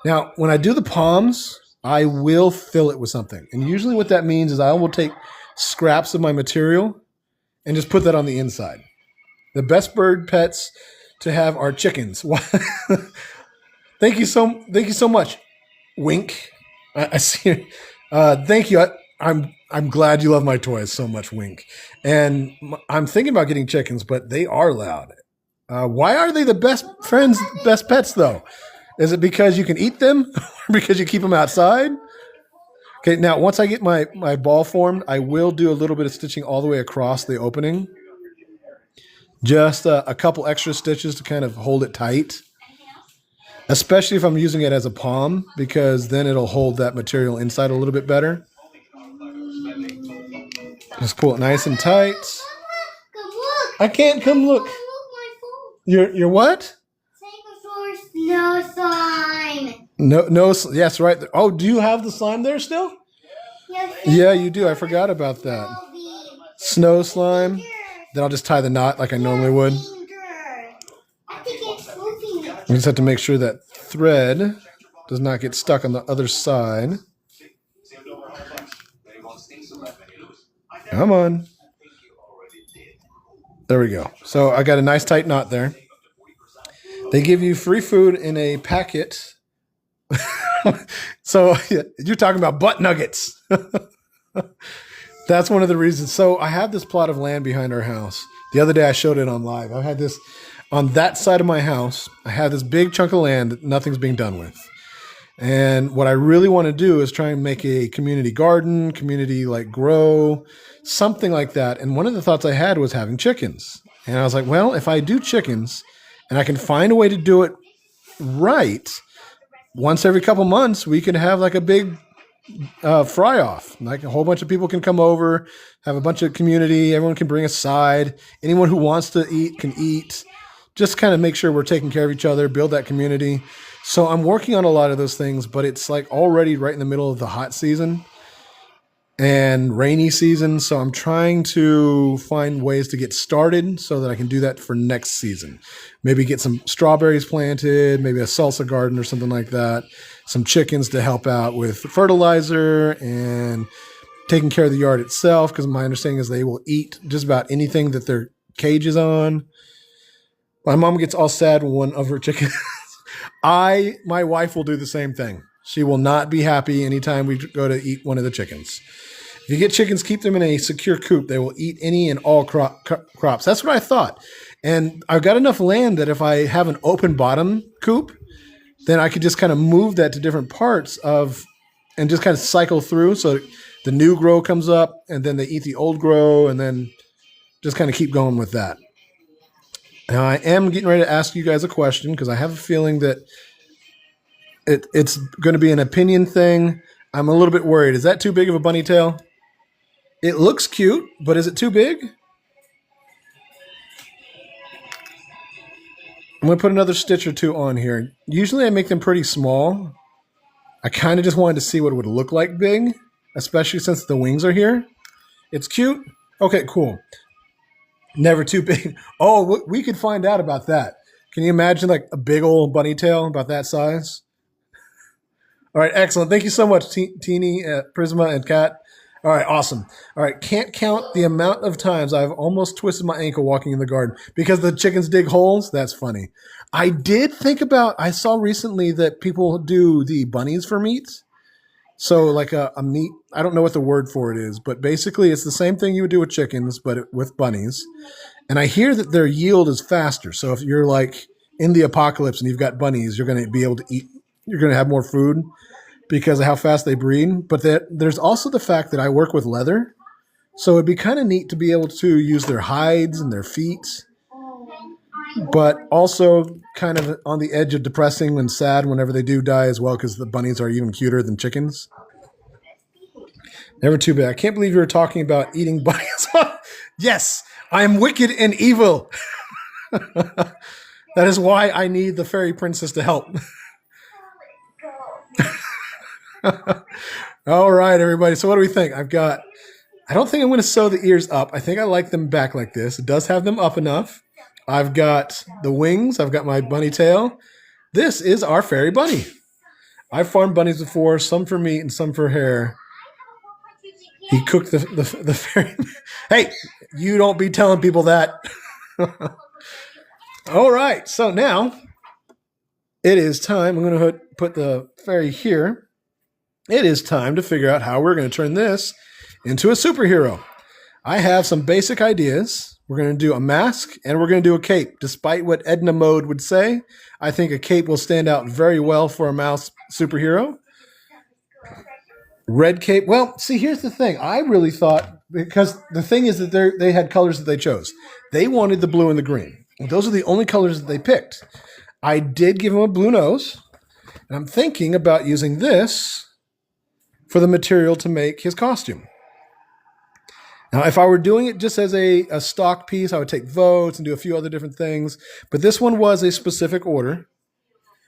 Now, when I do the palms, I will fill it with something. And usually what that means is I will take scraps of my material and just put that on the inside. The best bird pets to have are chickens. Thank you so much. Wink. I see. Thank you. I'm glad you love my toys so much. Wink. And I'm thinking about getting chickens, but they are loud. Why are they the best friends, best pets though? Is it because you can eat them, or because you keep them outside? Okay. Now, once I get my ball formed, I will do a little bit of stitching all the way across the opening. Just a couple extra stitches to kind of hold it tight. Especially if I'm using it as a palm, because then it'll hold that material inside a little bit better. Just pull it nice and tight. Come look. I can't come look. Come look my phone. You're what? No slime. No. Yes, right there. Oh, do you have the slime there still? Yes, Yeah, you do. I forgot about that. Snow slime. Then I'll just tie the knot like I normally would. I think it's moving. You just have to make sure that thread does not get stuck on the other side. Come on. There we go. So I got a nice tight knot there. They give you free food in a packet. So you're talking about butt nuggets. That's one of the reasons. So I have this plot of land behind our house. The other day I showed it on live. I had this on that side of my house. I have this big chunk of land that nothing's being done with. And what I really want to do is try and make a community garden, community like grow, something like that. And one of the thoughts I had was having chickens. And I was like, well, if I do chickens and I can find a way to do it right, once every couple months, we could have like a big fry off. Like a whole bunch of people can come over, have a bunch of community. Everyone can bring a side. Anyone who wants to eat can eat. Just kind of make sure we're taking care of each other, build that community. So I'm working on a lot of those things, but it's like already right in the middle of the hot season and rainy season. So I'm trying to find ways to get started so that I can do that for next season. Maybe get some strawberries planted, maybe a salsa garden or something like that. Some chickens to help out with fertilizer and taking care of the yard itself, because my understanding is they will eat just about anything that their cage is on. My mom gets all sad when one of her chickens. My wife will do the same thing. She will not be happy anytime we go to eat one of the chickens. If you get chickens, keep them in a secure coop. They will eat any and all crops. That's what I thought. And I've got enough land that if I have an open bottom coop, then I could just kind of move that to different parts of, and just kind of cycle through. So the new grow comes up and then they eat the old grow and then just kind of keep going with that. Now I am getting ready to ask you guys a question because I have a feeling that it's going to be an opinion thing. I'm a little bit worried. Is that too big of a bunny tail? It looks cute, but is it too big? I'm going to put another stitch or two on here. Usually I make them pretty small. I kind of just wanted to see what it would look like big, especially since the wings are here. It's cute. Okay, cool. Never too big. Oh, we could find out about that. Can you imagine like a big old bunny tail about that size? All right, excellent. Thank you so much, Teeny, Prisma, and Kat. All right, awesome. All right, can't count the amount of times I've almost twisted my ankle walking in the garden because the chickens dig holes. That's funny. I did think about, I saw recently that people do the bunnies for meat. So like a meat, I don't know what the word for it is, but basically it's the same thing you would do with chickens, but with bunnies. And I hear that their yield is faster. So if you're like in the apocalypse and you've got bunnies, you're going to be able to eat, you're going to have more food because of how fast they breed. But there's also the fact that I work with leather. So it'd be kind of neat to be able to use their hides and their feet, but also kind of on the edge of depressing and sad whenever they do die as well, because the bunnies are even cuter than chickens. Never too bad. I can't believe you were talking about eating bunnies. Yes, I am wicked and evil. That is why I need the fairy princess to help. All right, everybody. So what do we think? I don't think I'm going to sew the ears up. I think I like them back like this. It does have them up enough. I've got the wings. I've got my bunny tail. This is our fairy bunny. I've farmed bunnies before, some for meat and some for hair. He cooked the fairy. Hey, you don't be telling people that. All right, so now it is time. I'm going to put the fairy here. It is time to figure out how we're going to turn this into a superhero. I have some basic ideas. We're going to do a mask and we're going to do a cape. Despite what Edna Mode would say, I think a cape will stand out very well for a mouse superhero. Red cape. Well, see, here's the thing. I really thought, because the thing is that they had colors that they chose. They wanted the blue and the green. Those are the only colors that they picked. I did give him a blue nose, and I'm thinking about using this for the material to make his costume. Now, if I were doing it just as a stock piece, I would take votes and do a few other different things. But this one was a specific order.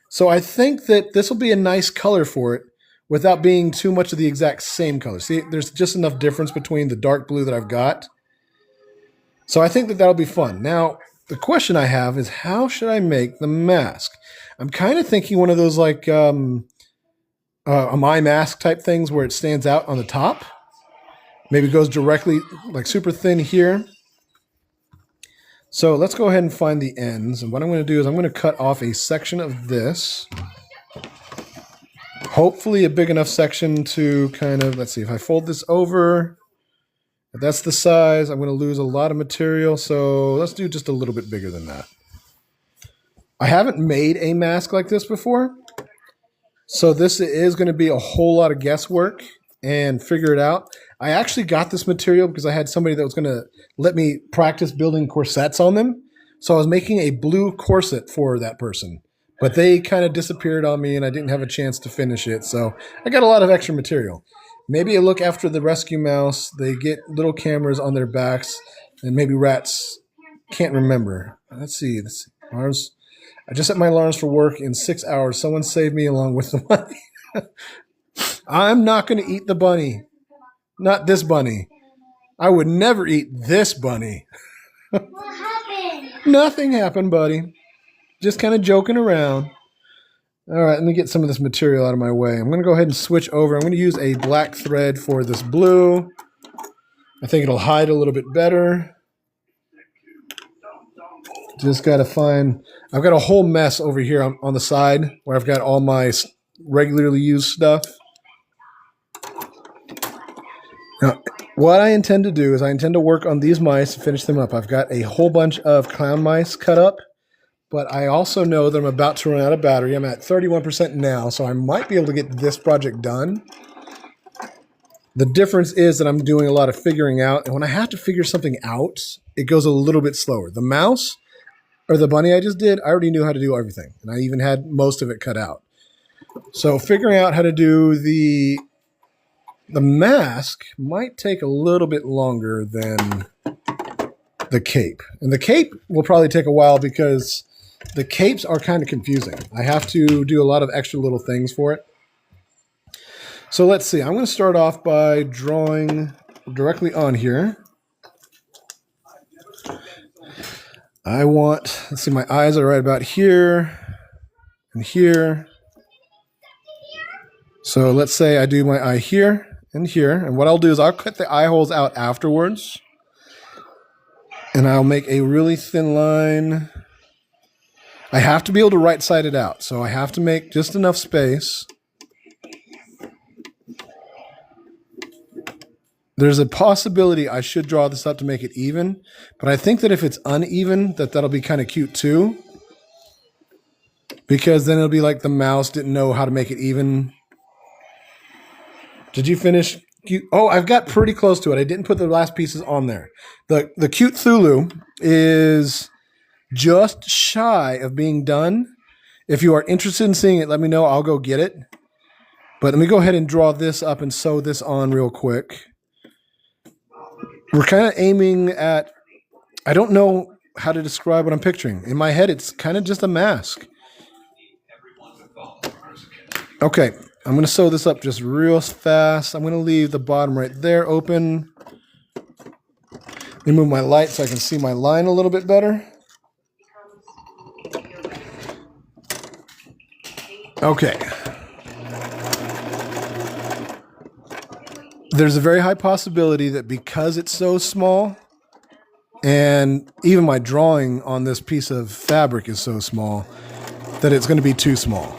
So I think that this will be a nice color for it without being too much of the exact same color. See, there's just enough difference between the dark blue that I've got. So I think that that'll be fun. Now, the question I have is, how should I make the mask? I'm kind of thinking one of those like a My Mask type things where it stands out on the top. Maybe goes directly, like super thin here. So let's go ahead and find the ends. And what I'm going to do is I'm going to cut off a section of this. Hopefully a big enough section to kind of, let's see, if I fold this over, if that's the size, I'm going to lose a lot of material. So let's do just a little bit bigger than that. I haven't made a mask like this before. So this is going to be a whole lot of guesswork and figure it out. I actually got this material because I had somebody that was going to let me practice building corsets on them. So I was making a blue corset for that person. But they kind of disappeared on me and I didn't have a chance to finish it. So I got a lot of extra material. Maybe a look after the rescue mouse. They get little cameras on their backs. And maybe rats. Can't remember. Let's see. Alarms. I just set my alarms for work in 6 hours. Someone saved me along with the money. I'm not going to eat the bunny. Not this bunny. I would never eat this bunny. What happened? Nothing happened, buddy. Just kind of joking around. All right, let me get some of this material out of my way. I'm going to go ahead and switch over. I'm going to use a black thread for this blue. I think it'll hide a little bit better. Just got to find... I've got a whole mess over here on the side where I've got all my regularly used stuff. Now, what I intend to do is I intend to work on these mice and finish them up. I've got a whole bunch of clown mice cut up, but I also know that I'm about to run out of battery. I'm at 31% now, so I might be able to get this project done. The difference is that I'm doing a lot of figuring out, and when I have to figure something out, it goes a little bit slower. The mouse, or the bunny I just did, I already knew how to do everything, and I even had most of it cut out. So figuring out how to do the mask might take a little bit longer than the cape. And the cape will probably take a while because the capes are kind of confusing. I have to do a lot of extra little things for it. So let's see. I'm going to start off by drawing directly on here. Let's see, my eyes are right about here and here. So let's say I do my eye here and here. And what I'll do is I'll cut the eye holes out afterwards. And I'll make a really thin line. I have to be able to right side it out. So I have to make just enough space. There's a possibility I should draw this up to make it even. But I think that if it's uneven, that'll be kind of cute too. Because then it'll be like the mouse didn't know how to make it even. Did you finish? Oh, I've got pretty close to it. I didn't put the last pieces on there. The cute Thulu is just shy of being done. If you are interested in seeing it, let me know. I'll go get it. But let me go ahead and draw this up and sew this on real quick. We're kind of aiming at... I don't know how to describe what I'm picturing. In my head, it's kind of just a mask. Okay. I'm going to sew this up just real fast. I'm going to leave the bottom right there open. Let me move my light so I can see my line a little bit better. Okay. there's a very high possibility that because it's so small, and even my drawing on this piece of fabric is so small, that it's going to be too small.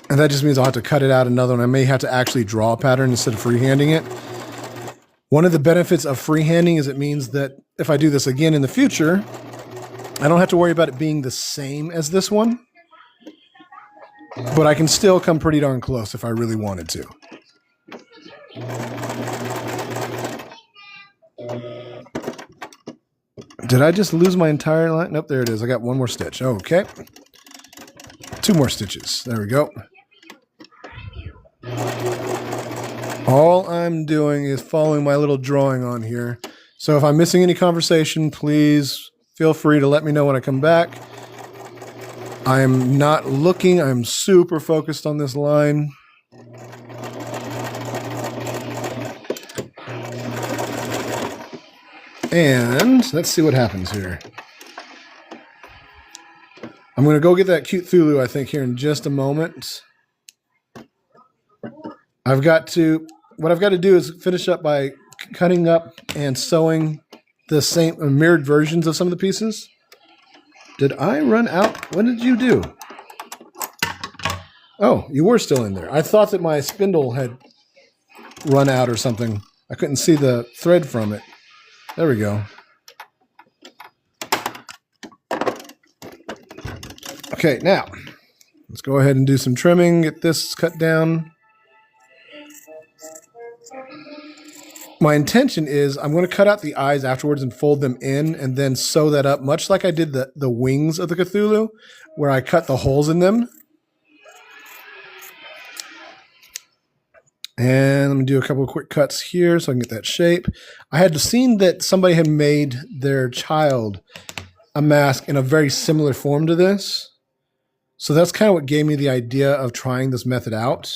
And that just means I'll have to cut it out another one. I may have to actually draw a pattern instead of freehanding it. One of the benefits of freehanding is it means that if I do this again in the future, I don't have to worry about it being the same as this one. But I can still come pretty darn close if I really wanted to. Did I just lose my entire line? Nope, there it is. I got one more stitch. Okay. 2 more stitches. There we go. All I'm doing is following my little drawing on here. So if I'm missing any conversation, please feel free to let me know when I come back. I'm not looking. I'm super focused on this line. And let's see what happens here. I'm going to go get that cute Thulu, I think, here in just a moment. What I've got to do is finish up by cutting up and sewing the same mirrored versions of some of the pieces. Did I run out? What did you do? Oh, you were still in there. I thought that my spindle had run out or something. I couldn't see the thread from it. There we go. Okay, now let's go ahead and do some trimming, get this cut down. My intention is I'm going to cut out the eyes afterwards and fold them in and then sew that up, much like I did the wings of the Cthulhu, where I cut the holes in them. And let me do a couple of quick cuts here so I can get that shape. I had seen that somebody had made their child a mask in a very similar form to this. So that's kind of what gave me the idea of trying this method out.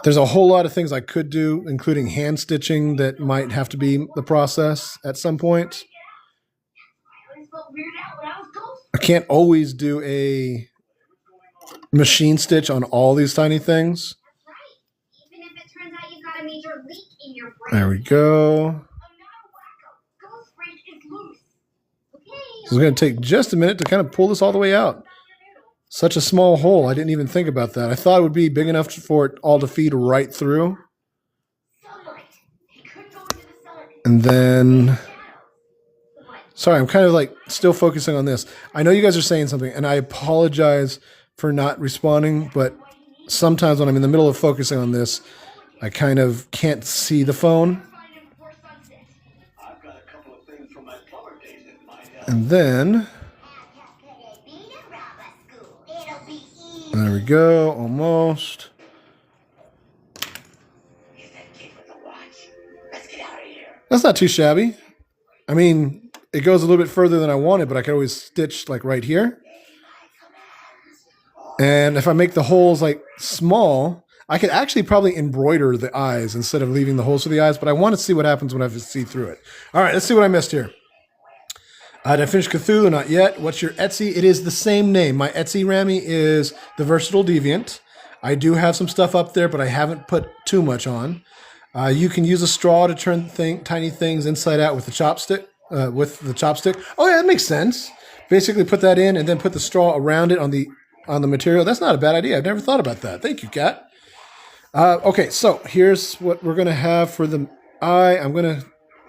There's a whole lot of things I could do, including hand stitching, that might have to be the process at some point. I can't always do a machine stitch on all these tiny things. There we go. So it's going to take just a minute to kind of pull this all the way out. Such a small hole. I didn't even think about that. I thought it would be big enough for it all to feed right through. And then... Sorry, I'm kind of like still focusing on this. I know you guys are saying something, and I apologize for not responding, but sometimes when I'm in the middle of focusing on this, I kind of can't see the phone. And then... There we go, almost. That's not too shabby. I mean, it goes a little bit further than I wanted, but I could always stitch like right here. And if I make the holes like small, I could actually probably embroider the eyes instead of leaving the holes for the eyes, but I want to see what happens when I see through it. All right, let's see what I missed here. Did I finish Cthulhu? Not yet. What's your Etsy? It is the same name. My Etsy Rami is The Versatile Deviant. I do have some stuff up there, but I haven't put too much on. You can use a straw to turn tiny things inside out with the chopstick. Oh yeah, that makes sense. Basically, put that in and then put the straw around it on the material. That's not a bad idea. I've never thought about that. Thank you, Kat. Okay, so here's what we're gonna have for the eye.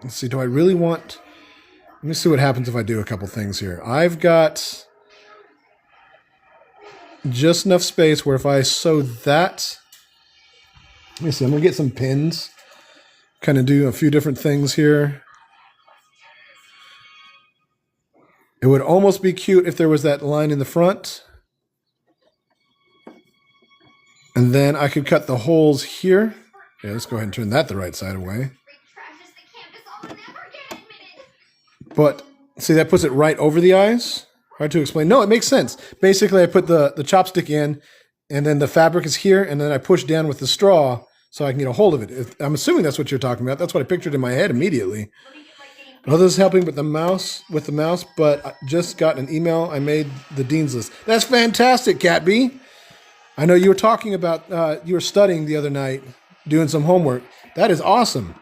Let's see. Do I really want? Let me see what happens if I do a couple things here. I've got just enough space where if I sew that, let me see, I'm going to get some pins, kind of do a few different things here. It would almost be cute if there was that line in the front. And then I could cut the holes here. Yeah, let's go ahead and turn that the right side away. But see, that puts it right over the eyes. Hard to explain. No, it makes sense. Basically, I put the chopstick in, and then the fabric is here, and then I push down with the straw so I can get a hold of it. I'm assuming that's what you're talking about. That's what I pictured in my head immediately. Others helping with the mouse, but I just got an email. I made the Dean's List. That's fantastic, Cat B. I know you were talking about you were studying the other night, doing some homework. That is awesome.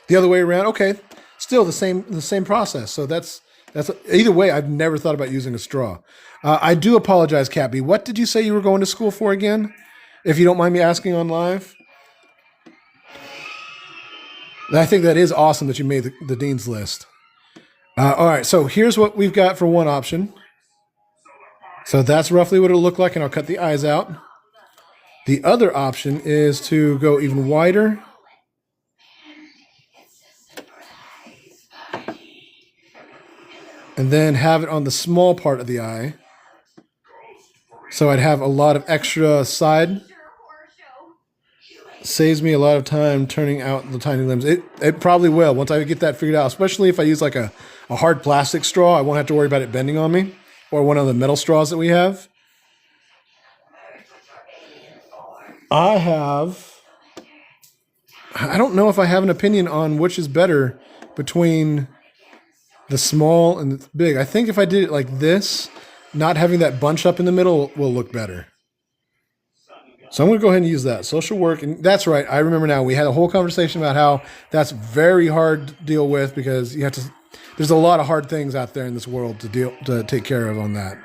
The other way around, okay. Still the same process. So that's either way. I've never thought about using a straw. I do apologize, Cappy. What did you say you were going to school for again? If you don't mind me asking on live. I think that is awesome that you made the dean's list. All right, so here's what we've got for one option. So that's roughly what it'll look like, and I'll cut the eyes out. The other option is to go even wider. And then have it on the small part of the eye. So I'd have a lot of extra side. Saves me a lot of time turning out the tiny limbs. It probably will once I get that figured out, especially if I use like a hard plastic straw. I won't have to worry about it bending on me, or one of the metal straws that we have. I don't know if I have an opinion on which is better between the small and the big. I think if I did it like this, not having that bunch up in the middle will look better. So I'm going to go ahead and use that. Social work. And that's right. I remember now. We had a whole conversation about how that's very hard to deal with because you have to, there's a lot of hard things out there in this world to take care of on that.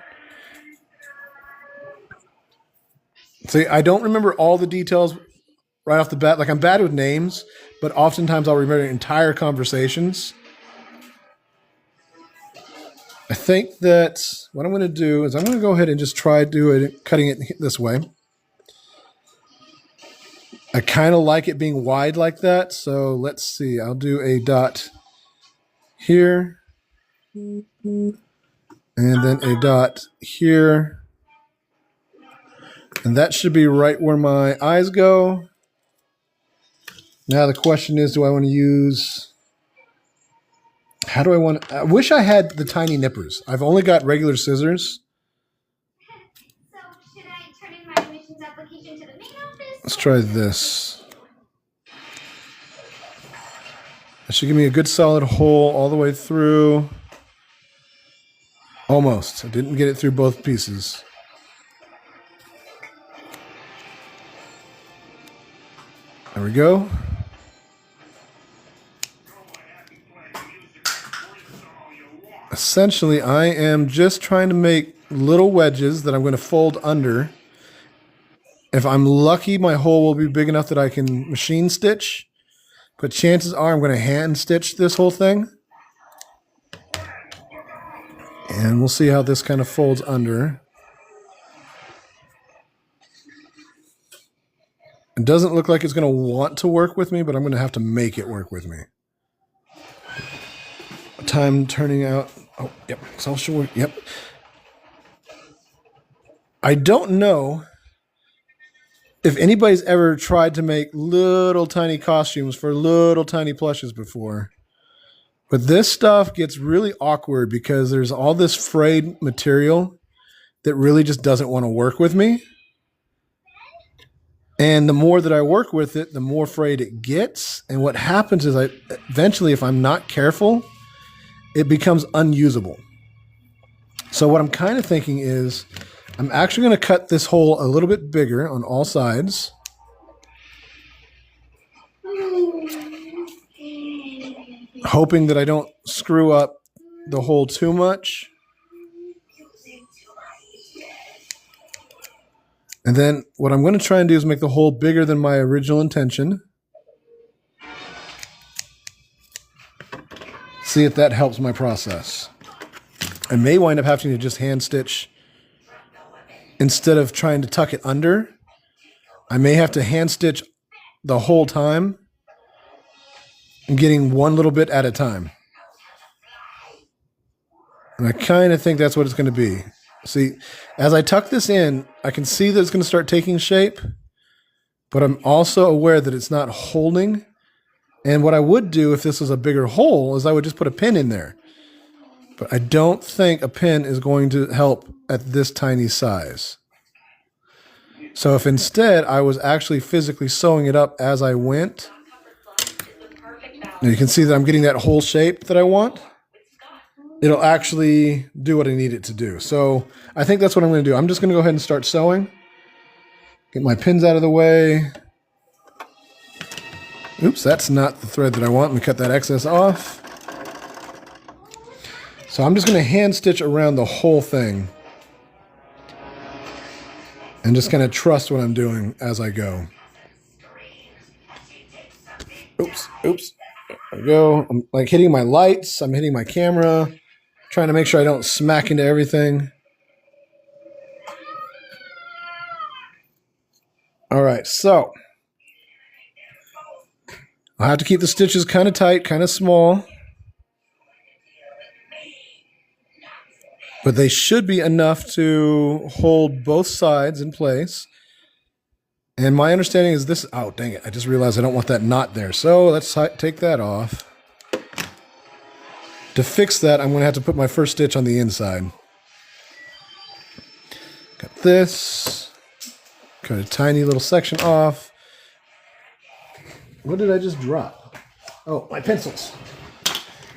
See, I don't remember all the details right off the bat. Like I'm bad with names, but oftentimes I'll remember entire conversations. I think that what I'm going to do is I'm going to go ahead and just try cutting it this way. I kind of like it being wide like that. So let's see. I'll do a dot here. And then a dot here. And that should be right where my eyes go. Now the question is, do I want to use... I wish I had the tiny nippers. I've only got regular scissors. So, should I turn in my admissions application to the main office? Let's try this. That should give me a good solid hole all the way through. Almost. I didn't get it through both pieces. There we go. Essentially, I am just trying to make little wedges that I'm going to fold under. If I'm lucky, my hole will be big enough that I can machine stitch. But chances are I'm going to hand stitch this whole thing. And we'll see how this kind of folds under. It doesn't look like it's going to want to work with me, but I'm going to have to make it work with me. Time turning out. Oh, yep. Social work. Yep. I don't know if anybody's ever tried to make little tiny costumes for little tiny plushes before. But this stuff gets really awkward because there's all this frayed material that really just doesn't want to work with me. And the more that I work with it, the more frayed it gets. And what happens is eventually, if I'm not careful, it becomes unusable. So what I'm kind of thinking is I'm actually going to cut this hole a little bit bigger on all sides. Hoping that I don't screw up the hole too much. And then what I'm going to try and do is make the hole bigger than my original intention. See if that helps my process. I may wind up having to just hand stitch instead of trying to tuck it under. I may have to hand stitch the whole time and getting one little bit at a time. And I kind of think that's what it's going to be. See, as I tuck this in, I can see that it's going to start taking shape, but I'm also aware that it's not holding. And what I would do if this was a bigger hole is I would just put a pin in there. But I don't think a pin is going to help at this tiny size. So if instead I was actually physically sewing it up as I went, now you can see that I'm getting that whole shape that I want. It'll actually do what I need it to do. So I think that's what I'm going to do. I'm just going to go ahead and start sewing. Get my pins out of the way. Oops, that's not the thread that I want. Let me cut that excess off. So I'm just going to hand stitch around the whole thing. And just kind of trust what I'm doing as I go. Oops. There we go. I'm like hitting my lights. I'm hitting my camera. Trying to make sure I don't smack into everything. All right, so I have to keep the stitches kind of tight, kind of small. But they should be enough to hold both sides in place. And my understanding is this... Oh, dang it. I just realized I don't want that knot there. So let's take that off. To fix that, I'm going to have to put my first stitch on the inside. Got this. Cut a tiny little section off. What did I just drop? Oh, my pencils.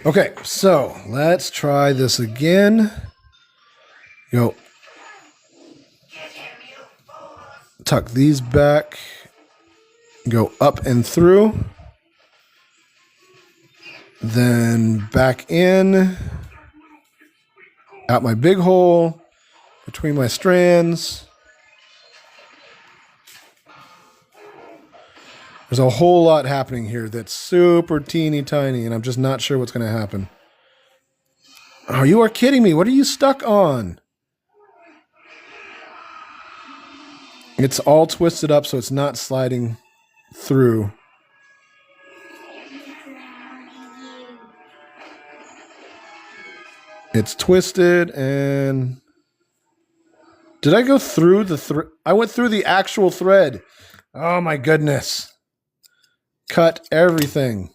Okay, so let's try this again. Go. Tuck these back. Go up and through. Then back in. Out my big hole. Between my strands. There's a whole lot happening here that's super teeny tiny, and I'm just not sure what's going to happen. Oh, you are kidding me. What are you stuck on? It's all twisted up, so it's not sliding through. It's twisted, and... Did I go through the thread? I went through the actual thread. Oh, my goodness. Cut everything.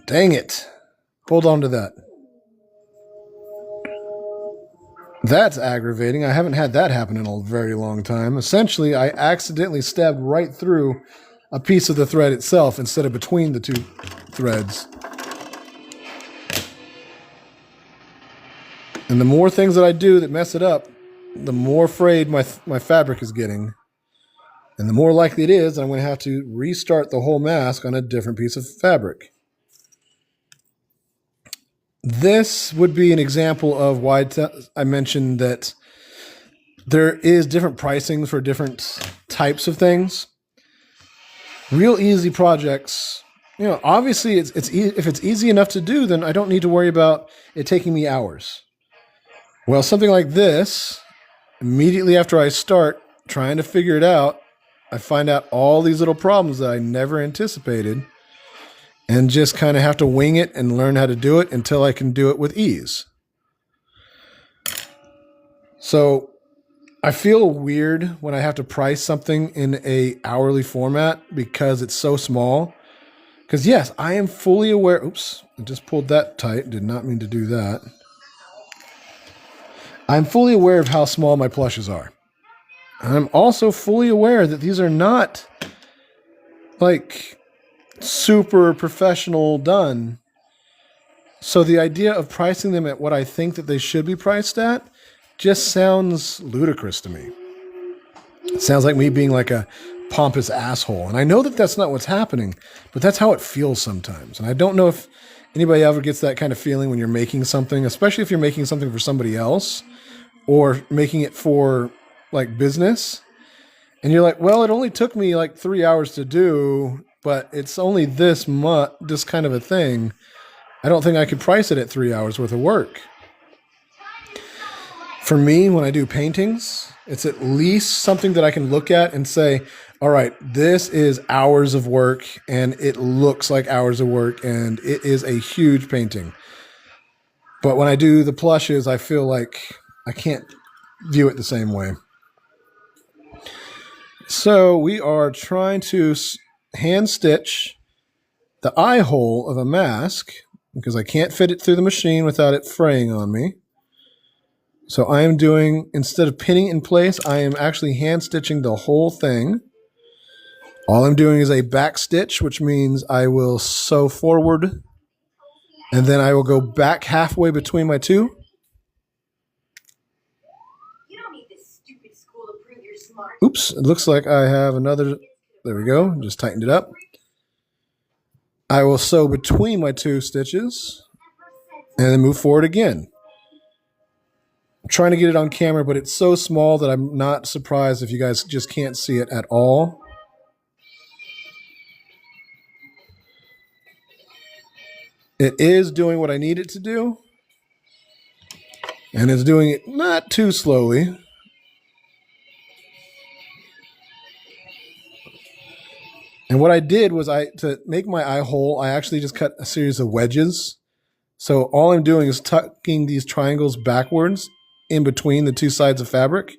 Dang it. Hold on to that. That's aggravating. I haven't had that happen in a very long time. Essentially, I accidentally stabbed right through a piece of the thread itself instead of between the two threads. And the more things that I do that mess it up, the more frayed my fabric is getting. And the more likely it is I'm going to have to restart the whole mask on a different piece of fabric. This would be an example of why I mentioned that there is different pricing for different types of things. Real easy projects, you know, obviously if it's easy enough to do, then I don't need to worry about it taking me hours. Well, something like this, immediately after I start trying to figure it out, I find out all these little problems that I never anticipated and just kind of have to wing it and learn how to do it until I can do it with ease. So I feel weird when I have to price something in a hourly format because it's so small. Because yes, I am fully aware. Oops, I just pulled that tight. Did not mean to do that. I'm fully aware of how small my plushes are. I'm also fully aware that these are not like super professional done. So the idea of pricing them at what I think that they should be priced at just sounds ludicrous to me. It sounds like me being like a pompous asshole. And I know that that's not what's happening, but that's how it feels sometimes. And I don't know if anybody ever gets that kind of feeling when you're making something, especially if you're making something for somebody else or making it for like business. And you're like, well, it only took me like 3 hours to do, but it's only this kind of a thing. I don't think I could price it at 3 hours worth of work. For me, when I do paintings, it's at least something that I can look at and say, all right, this is hours of work and it looks like hours of work and it is a huge painting. But when I do the plushes, I feel like I can't view it the same way. So we are trying to hand stitch the eye hole of a mask because I can't fit it through the machine without it fraying on me. So I am doing, instead of pinning in place, I am actually hand stitching the whole thing. All I'm doing is a back stitch, which means I will sew forward and then I will go back halfway between my two. Oops, it looks like I have another. There we go. Just tightened it up. I will sew between my 2 stitches and then move forward again. I'm trying to get it on camera, but it's so small that I'm not surprised if you guys just can't see it at all. It is doing what I need it to do, and it's doing it not too slowly. And what I did was to make my eye hole, I actually just cut a series of wedges. So all I'm doing is tucking these triangles backwards in between the 2 sides of fabric.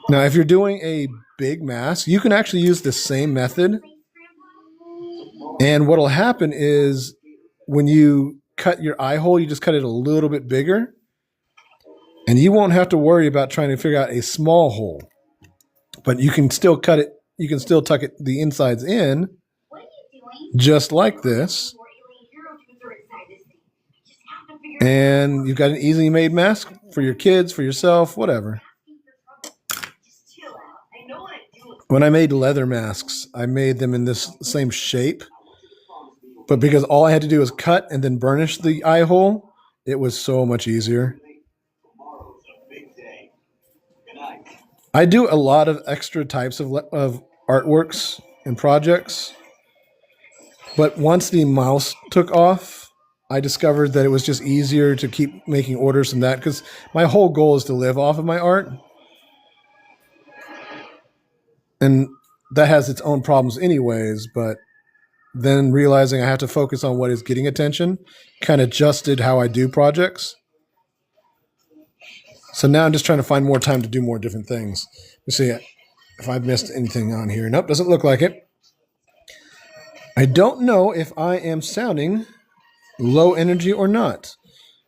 Now, if you're doing a big mask, you can actually use the same method. And what'll happen is when you cut your eye hole, you just cut it a little bit bigger. And you won't have to worry about trying to figure out a small hole. But you can still cut it, you can still tuck it the insides in, just like this. And you've got an easily made mask for your kids, for yourself, whatever. When I made leather masks, I made them in this same shape. But because all I had to do was cut and then burnish the eye hole, it was so much easier. I do a lot of extra types of artworks and projects. But once the mouse took off, I discovered that it was just easier to keep making orders from that, because my whole goal is to live off of my art. And that has its own problems anyways, but then realizing I have to focus on what is getting attention kind of adjusted how I do projects. So now I'm just trying to find more time to do more different things. Let's see if I've missed anything on here. Nope, doesn't look like it. I don't know if I am sounding low energy or not.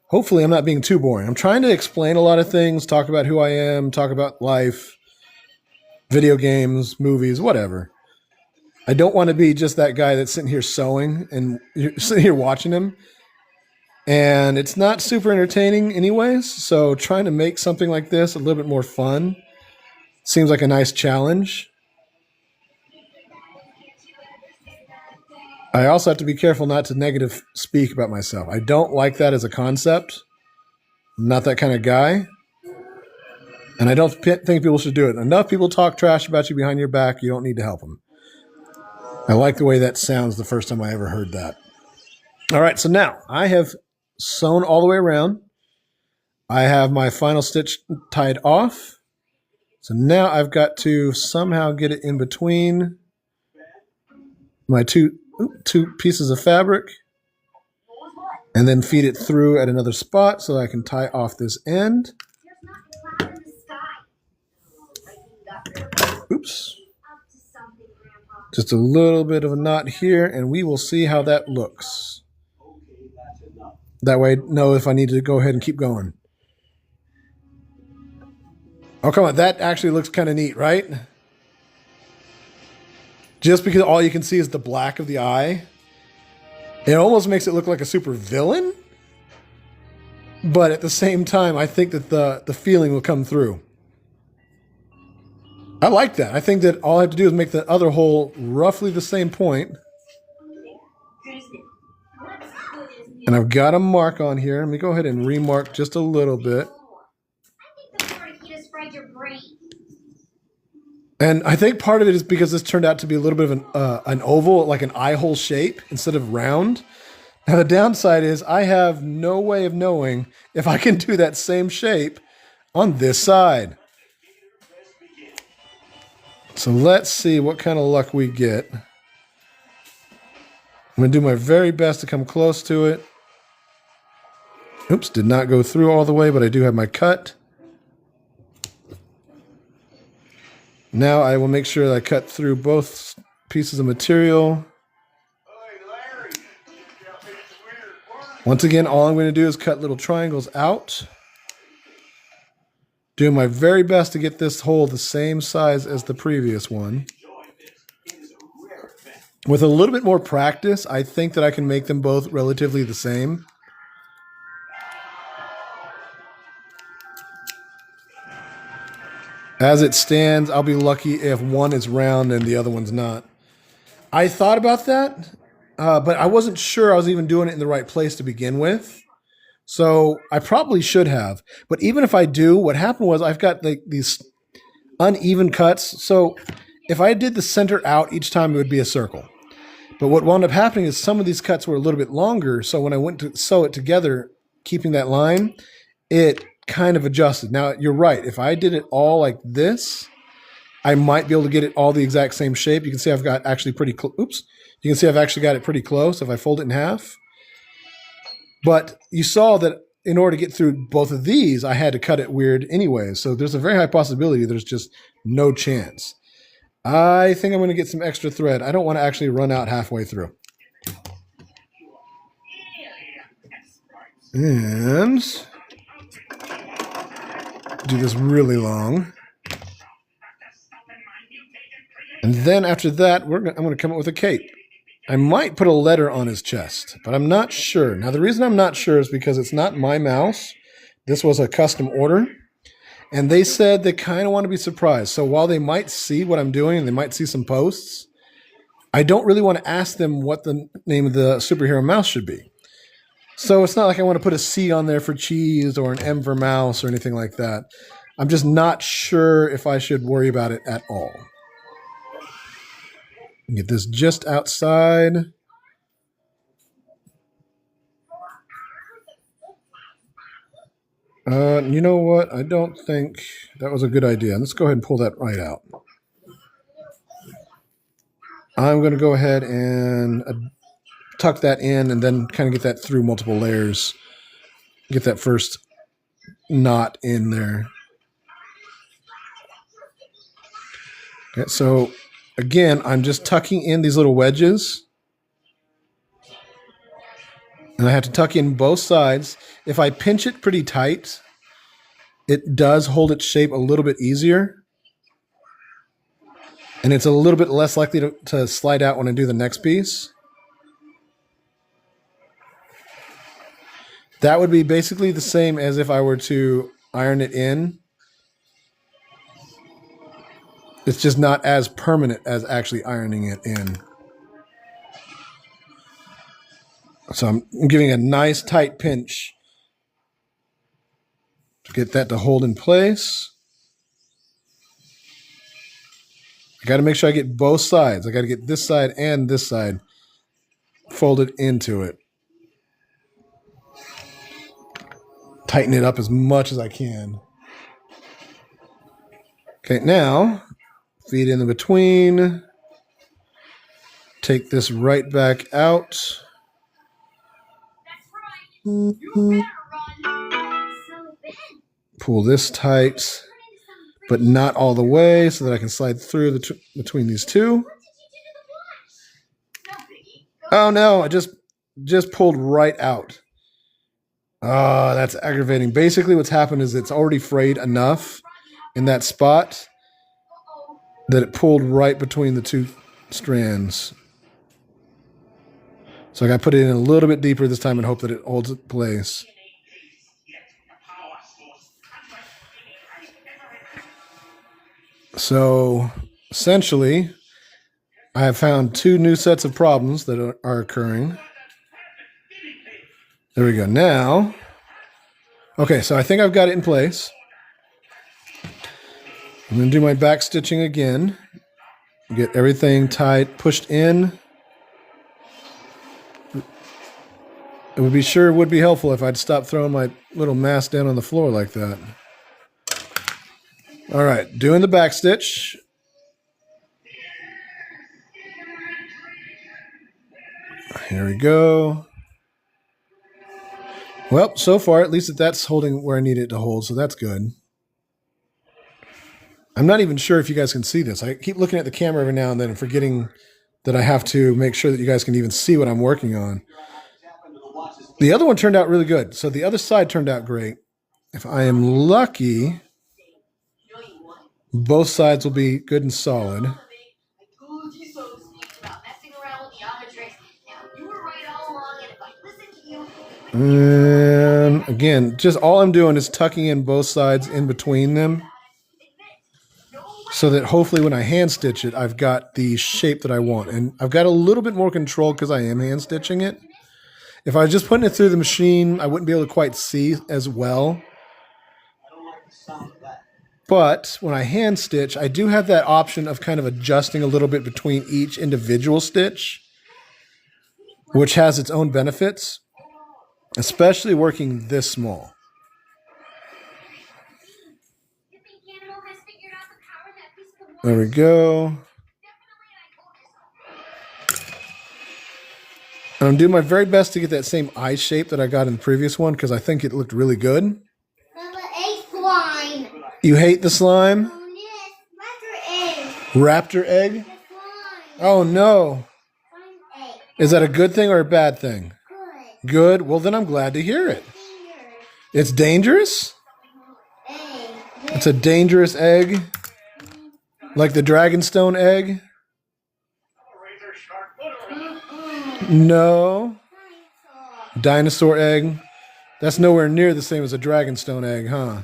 Hopefully I'm not being too boring. I'm trying to explain a lot of things, talk about who I am, talk about life, video games, movies, whatever. I don't want to be just that guy that's sitting here sewing and you're sitting here watching him. And it's not super entertaining anyways, so trying to make something like this a little bit more fun seems like a nice challenge. I also have to be careful not to negative speak about myself. I don't like that as a concept. I'm not that kind of guy. And I don't think people should do it. Enough people talk trash about you behind your back, you don't need to help them. I like the way that sounds the first time I ever heard that. All right, so now I have sewn all the way around. I have my final stitch tied off. So now I've got to somehow get it in between my two pieces of fabric and then feed it through at another spot so I can tie off this end. Oops. Just a little bit of a knot here, and we will see how that looks. That way I know if I need to go ahead and keep going. Oh, come on. That actually looks kind of neat, right? Just because all you can see is the black of the eye. It almost makes it look like a super villain. But at the same time, I think that the feeling will come through. I like that. I think that all I have to do is make the other hole roughly the same point. And I've got a mark on here. Let me go ahead and remark just a little bit. And I think part of it is because this turned out to be a little bit of an oval, like an eye hole shape instead of round. Now the downside is I have no way of knowing if I can do that same shape on this side. So let's see what kind of luck we get. I'm going to do my very best to come close to it. Oops, did not go through all the way, but I do have my cut. Now I will make sure that I cut through both pieces of material. Once again, all I'm going to do is cut little triangles out. Doing my very best to get this hole the same size as the previous one. With a little bit more practice, I think that I can make them both relatively the same. As it stands, I'll be lucky if one is round and the other one's not. I thought about that, but I wasn't sure I was even doing it in the right place to begin with. So I probably should have. But even if I do, what happened was I've got these uneven cuts. So if I did the center out each time, it would be a circle. But what wound up happening is some of these cuts were a little bit longer. So when I went to sew it together, keeping that line, it kind of adjusted. Now, you're right. If I did it all like this, I might be able to get it all the exact same shape. You can see I've got actually pretty close. Oops. You can see I've actually got it pretty close if I fold it in half. But you saw that in order to get through both of these, I had to cut it weird anyway. So there's a very high possibility there's just no chance. I think I'm going to get some extra thread. I don't want to actually run out halfway through. And do this really long. And then after that, I'm going to come up with a cape. I might put a letter on his chest, but I'm not sure. Now, the reason I'm not sure is because it's not my mouse. This was a custom order. And they said they kind of want to be surprised. So while they might see what I'm doing and they might see some posts, I don't really want to ask them what the name of the superhero mouse should be. So it's not like I want to put a C on there for cheese or an M for mouse or anything like that. I'm just not sure if I should worry about it at all. Get this just outside. You know what? I don't think that was a good idea. Let's go ahead and pull that right out. I'm going to go ahead and tuck that in and then kind of get that through multiple layers. Get that first knot in there. Okay, so again, I'm just tucking in these little wedges. And I have to tuck in both sides. If I pinch it pretty tight, it does hold its shape a little bit easier. And it's a little bit less likely to slide out when I do the next piece. That would be basically the same as if I were to iron it in. It's just not as permanent as actually ironing it in. So I'm giving a nice tight pinch to get that to hold in place. I got to make sure I get both sides. I got to get this side and this side folded into it. Tighten it up as much as I can. Okay, now feed in the between. Take this right back out. Pull this tight, but not all the way, so that I can slide through between these two. Oh no, I just pulled right out. Oh, that's aggravating. Basically what's happened is it's already frayed enough in that spot that it pulled right between the two strands. So I got to put it in a little bit deeper this time and hope that it holds its place. So essentially, I have found two new sets of problems that are occurring. There we go. Now, okay, so I think I've got it in place. I'm going to do my back stitching again. Get everything tight, pushed in. It would be helpful if I'd stop throwing my little mask down on the floor like that. All right, doing the back stitch. Here we go. Well, so far, at least that's holding where I need it to hold, so that's good. I'm not even sure if you guys can see this. I keep looking at the camera every now and then and forgetting that I have to make sure that you guys can even see what I'm working on. The other one turned out really good. So the other side turned out great. If I am lucky, both sides will be good and solid. And again, just all I'm doing is tucking in both sides in between them. so that hopefully when I hand stitch it, I've got the shape that I want. And I've got a little bit more control because I am hand stitching it. If I was just putting it through the machine, I wouldn't be able to quite see as well. But when I hand stitch, I do have that option of kind of adjusting a little bit between each individual stitch, which has its own benefits, especially working this small. There we go. And I'm doing my very best to get that same eye shape that I got in the previous one because I think it looked really good. Slime. You hate the slime? Oh, yes. Raptor egg? Slime. Oh no. Slime egg. Is that a good thing or a bad thing? Good. Good. Well, then I'm glad to hear it. Fingers. It's dangerous? Egg. It's a dangerous egg? Like the Dragonstone egg? No. Dinosaur egg? That's nowhere near the same as a Dragonstone egg, huh?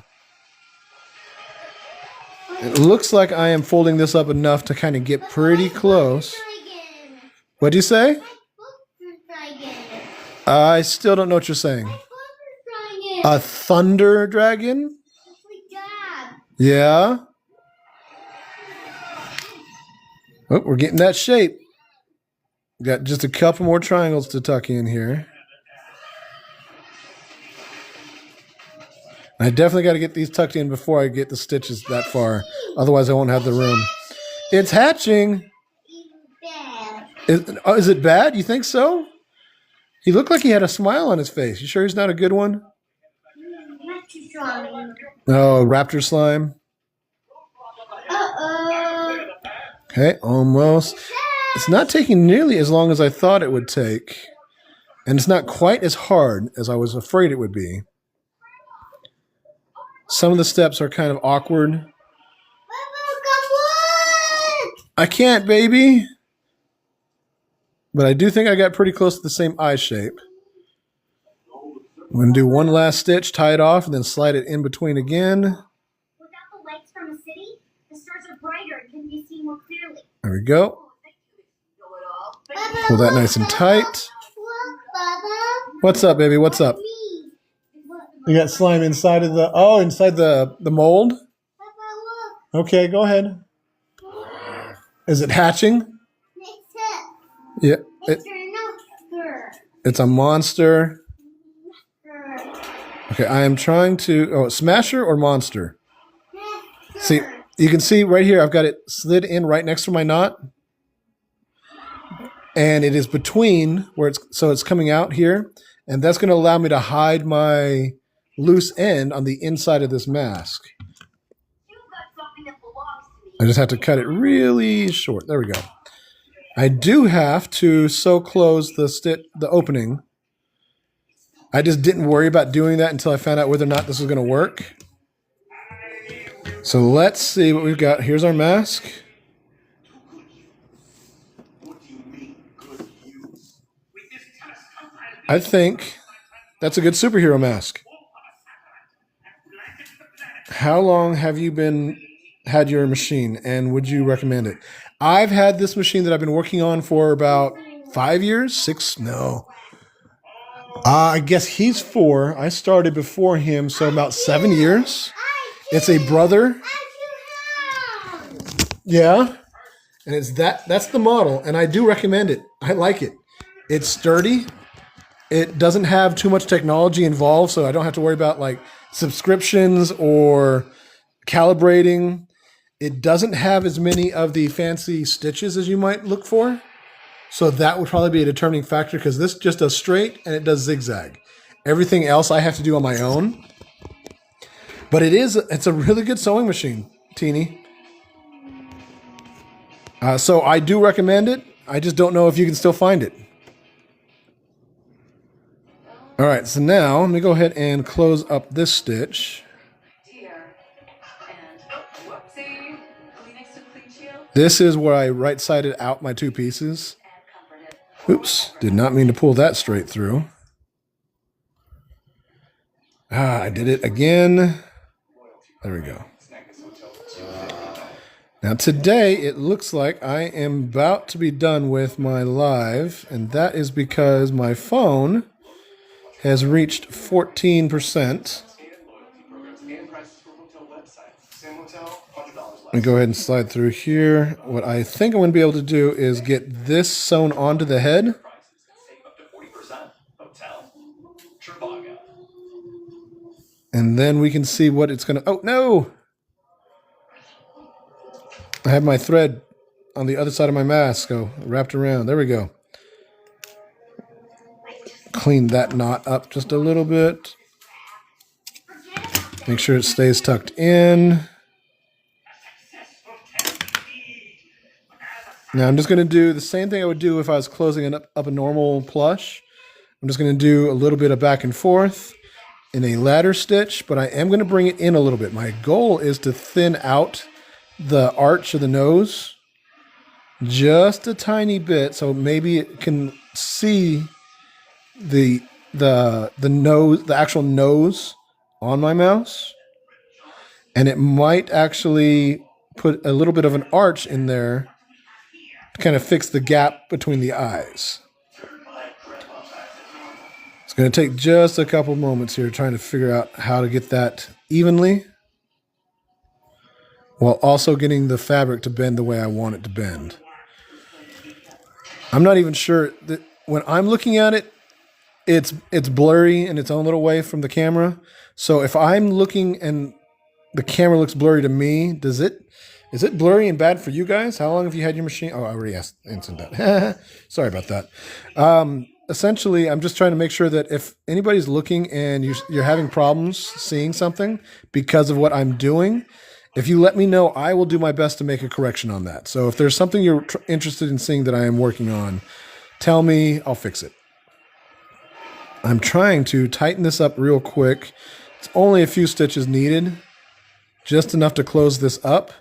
It looks like I am folding this up enough to kind of get pretty close. What'd you say? I still don't know what you're saying. A thunder dragon? Yeah? Oh, we're getting that shape. Got just a couple more triangles to tuck in here. I definitely got to get these tucked in before I get the stitches that far. Otherwise, I won't have the room. It's hatching. Is it bad? You think so? He looked like he had a smile on his face. You sure he's not a good one? Oh, raptor slime. Okay, almost. It's not taking nearly as long as I thought it would take. And it's not quite as hard as I was afraid it would be. Some of the steps are kind of awkward. I can't, baby. But I do think I got pretty close to the same eye shape. I'm going to do one last stitch, tie it off, and then slide it in between again. Without the lights from the city, the stars are brighter and can be seen more clearly. There we go. Pull that nice and tight. What's up, baby? What's up? You got slime inside of inside the mold? Okay, go ahead. Is it hatching? Yeah. It's a monster. Okay, I am trying to... smasher or monster? See, you can see right here, I've got it slid in right next to my knot. And it is between, so it's coming out here. And that's going to allow me to hide my loose end on the inside of this mask. I just have to cut it really short. There we go. I do have to sew close the opening. I just didn't worry about doing that until I found out whether or not this was going to work. So let's see what we've got. Here's our mask. I think that's a good superhero mask. How long have you had your machine, and would you recommend it? I've had this machine that I've been working on for about 5 years, 6, no. I guess he's 4. I started before him, so about 7 years. It's a brother. Yeah. And it's that's the model, and I do recommend it. I like it. It's sturdy. It doesn't have too much technology involved, so I don't have to worry about like subscriptions or calibrating. It doesn't have as many of the fancy stitches as you might look for. So that would probably be a determining factor because this just does straight and it does zigzag. Everything else I have to do on my own. But it's a really good sewing machine, Teeny. So I do recommend it. I just don't know if you can still find it. All right, so now let me go ahead and close up this stitch. This is where I right-sided out my 2 pieces. Oops, did not mean to pull that straight through. I did it again. There we go. Now today it looks like I am about to be done with my live, and that is because my phone has reached 14%. Let me go ahead and slide through here. What I think I'm going to be able to do is get this sewn onto the head. And then we can see what it's going to... Oh, no! I have my thread on the other side of my mask wrapped around. There we go. Clean that knot up just a little bit. Make sure it stays tucked in. Now I'm just going to do the same thing I would do if I was closing up a normal plush. I'm just going to do a little bit of back and forth in a ladder stitch, but I am going to bring it in a little bit. My goal is to thin out the arch of the nose just a tiny bit, so maybe it can see the nose, the actual nose on my mouse, and it might actually put a little bit of an arch in there to kind of fix the gap between the eyes. It's going to take just a couple moments here trying to figure out how to get that evenly while also getting the fabric to bend the way I want it to bend. I'm not even sure that when I'm looking at it, it's blurry in its own little way from the camera. So if I'm looking and the camera looks blurry to me, is it blurry and bad for you guys? How long have you had your machine? Oh, I already answered that. Sorry about that. Essentially, I'm just trying to make sure that if anybody's looking and you're having problems seeing something because of what I'm doing, if you let me know, I will do my best to make a correction on that. So if there's something you're interested in seeing that I am working on, tell me, I'll fix it. I'm trying to tighten this up real quick. It's only a few stitches needed, just enough to close this up.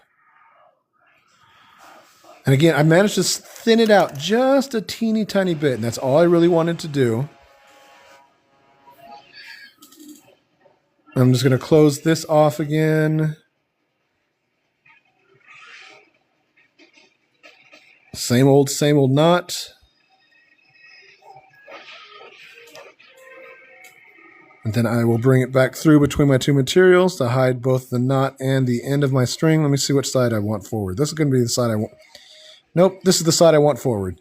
And again, I managed to thin it out just a teeny tiny bit, and that's all I really wanted to do. I'm just going to close this off again. Same old knot. And then I will bring it back through between my two materials to hide both the knot and the end of my string. Let me see which side I want forward. This is going to be the side I want. Nope, this is the side I want forward.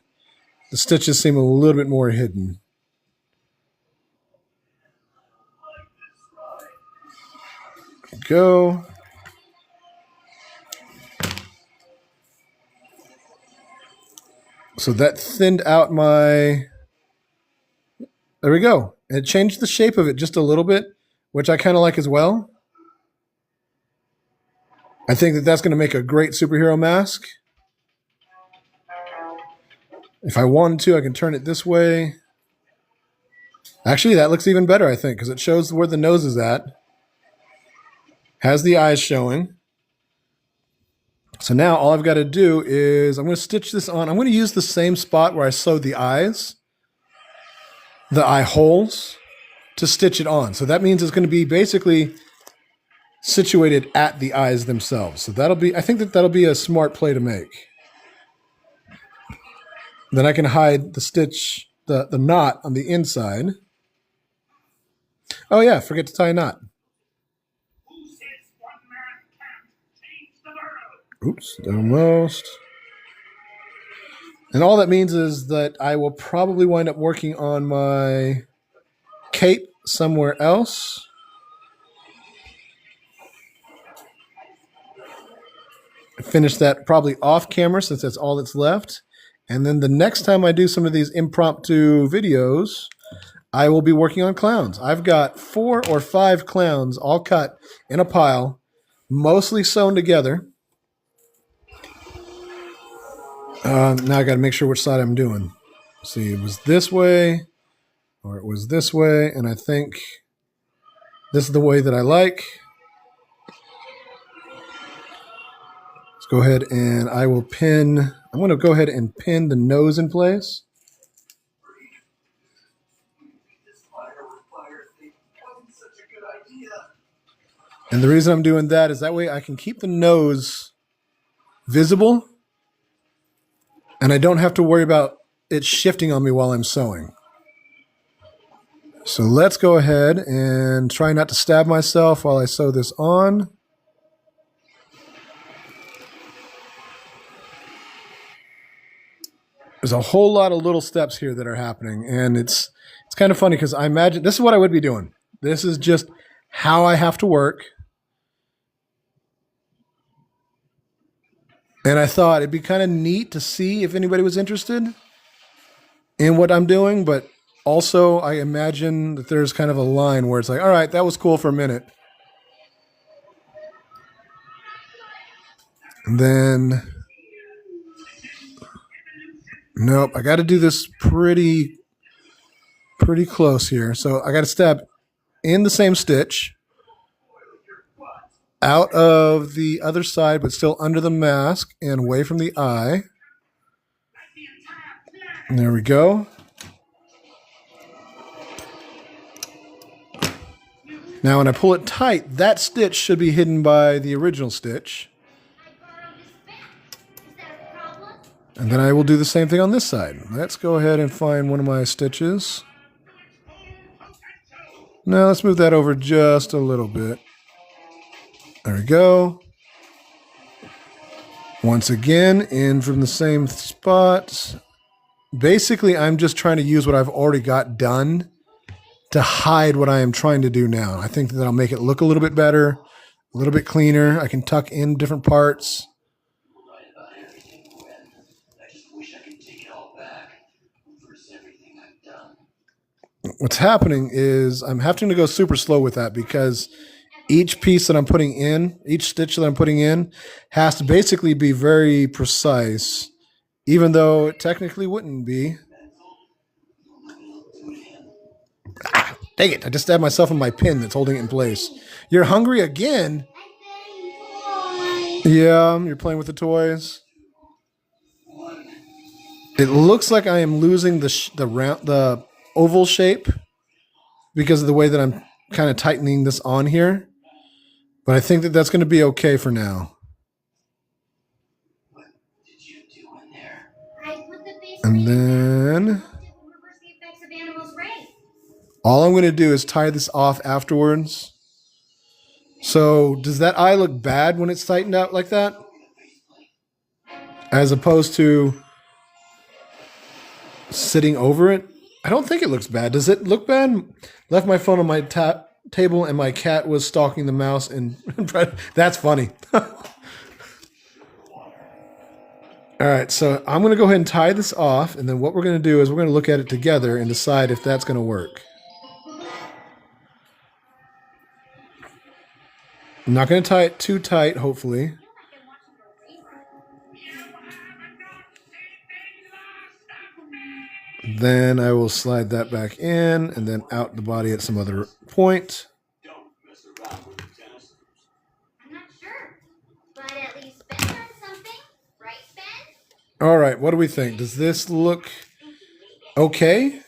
The stitches seem a little bit more hidden. There we go. So that thinned out my... There we go. It changed the shape of it just a little bit, which I kind of like as well. I think that that's going to make a great superhero mask. If I wanted to, I can turn it this way. Actually, that looks even better, I think, because it shows where the nose is at. Has the eyes showing. So now all I've got to do is I'm going to stitch this on. I'm going to use the same spot where I sewed the eyes, the eye holes, to stitch it on. So that means it's going to be basically situated at the eyes themselves. So I think that'll be a smart play to make. Then I can hide the stitch, the knot on the inside. Oh yeah, forget to tie a knot. Oops, almost. And all that means is that I will probably wind up working on my cape somewhere else. Finish that probably off camera since that's all that's left. And then the next time I do some of these impromptu videos, I will be working on clowns. I've got 4 or 5 clowns all cut in a pile, mostly sewn together. Now I got to make sure which side I'm doing. See, it was this way, or it was this way, and I think this is the way that I like. Let's go ahead and I will pin. I'm going to go ahead and pin the nose in place. And the reason I'm doing that is that way I can keep the nose visible, and I don't have to worry about it shifting on me while I'm sewing. So let's go ahead and try not to stab myself while I sew this on. There's a whole lot of little steps here that are happening, and it's kind of funny because I imagine this is what I would be doing. This is just how I have to work. And I thought it'd be kind of neat to see if anybody was interested in what I'm doing, but also I imagine that there's kind of a line where it's like, all right, that was cool for a minute. And then, nope, I got to do this pretty close here. So I got to stab in the same stitch, out of the other side, but still under the mask and away from the eye. And there we go. Now when I pull it tight, that stitch should be hidden by the original stitch. And then I will do the same thing on this side. Let's go ahead and find one of my stitches. Now let's move that over just a little bit. There we go. Once again, in from the same spot. Basically, I'm just trying to use what I've already got done to hide what I am trying to do now. I think that'll make it look a little bit better, a little bit cleaner. I can tuck in different parts. What's happening is I'm having to go super slow with that because each piece that I'm putting in, each stitch that I'm putting in, has to basically be very precise, even though it technically wouldn't be. Ah, dang it, I just stabbed myself in my pin that's holding it in place. You're hungry again? Yeah, you're playing with the toys. It looks like I am losing the oval shape because of the way that I'm kind of tightening this on here. But I think that that's going to be okay for now. What did you do in there? And then all I'm going to do is tie this off afterwards. So does that eye look bad when it's tightened out like that? As opposed to sitting over it? I don't think it looks bad. Does it look bad? Left my phone on my table and my cat was stalking the mouse and that's funny. All right, so I'm going to go ahead and tie this off, and then what we're going to do is we're going to look at it together and decide if that's going to work. I'm not going to tie it too tight, hopefully. Then I will slide that back in and then out the body at some other point. I'm not sure, but at least Ben learned something, right, Ben? All right, what do we think? Does this look okay?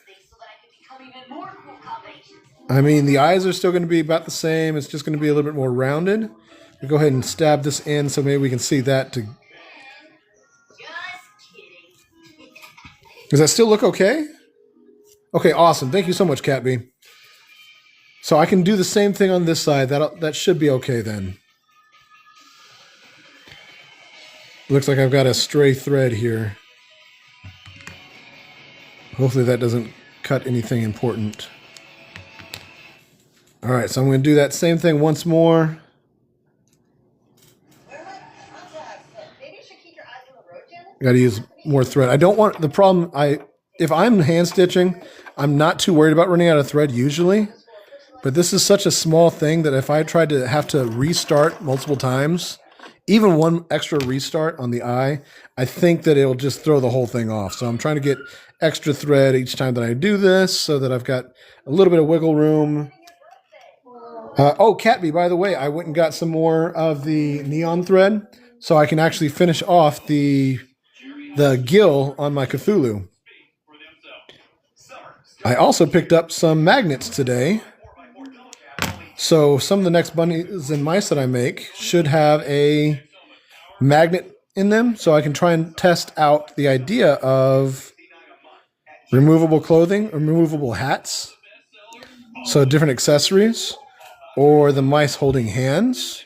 I mean, the eyes are still going to be about the same. It's just going to be a little bit more rounded. We'll go ahead and stab this in so maybe we can see that. Does that still look okay? Okay, awesome. Thank you so much, Catbee. So I can do the same thing on this side. That should be okay then. Looks like I've got a stray thread here. Hopefully that doesn't cut anything important. All right, so I'm going to do that same thing once more. Got to use more thread. I don't want the problem. If I'm hand stitching, I'm not too worried about running out of thread usually. But this is such a small thing that if I tried to have to restart multiple times, even one extra restart on the eye, I think that it'll just throw the whole thing off. So I'm trying to get extra thread each time that I do this so that I've got a little bit of wiggle room. Oh, Catbee, by the way, I went and got some more of the neon thread so I can actually finish off the gill on my Cthulhu. I also picked up some magnets today. So some of the next bunnies and mice that I make should have a magnet in them, so I can try and test out the idea of removable clothing or removable hats. So different accessories, or the mice holding hands.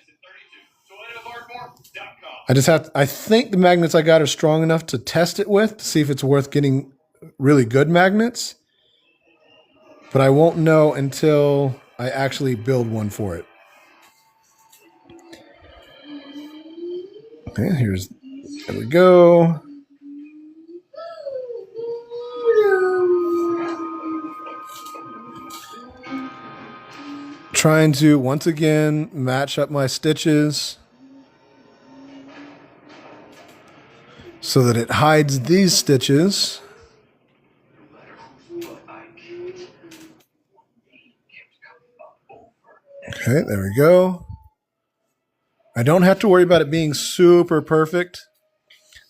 I think the magnets I got are strong enough to test it with to see if it's worth getting really good magnets. But I won't know until I actually build one for it. Okay, there we go. Trying to, once again, match up my stitches so that it hides these stitches. Okay, there we go. I don't have to worry about it being super perfect.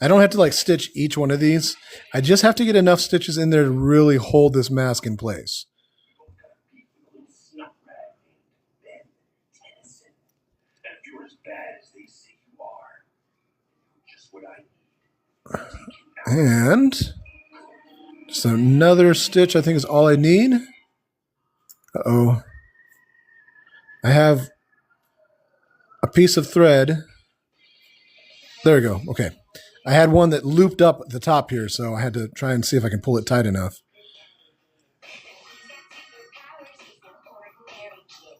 I don't have to like stitch each one of these. I just have to get enough stitches in there to really hold this mask in place. And just another stitch, I think, is all I need. Uh-oh. I have a piece of thread. There we go. Okay. I had one that looped up at the top here, so I had to try and see if I can pull it tight enough.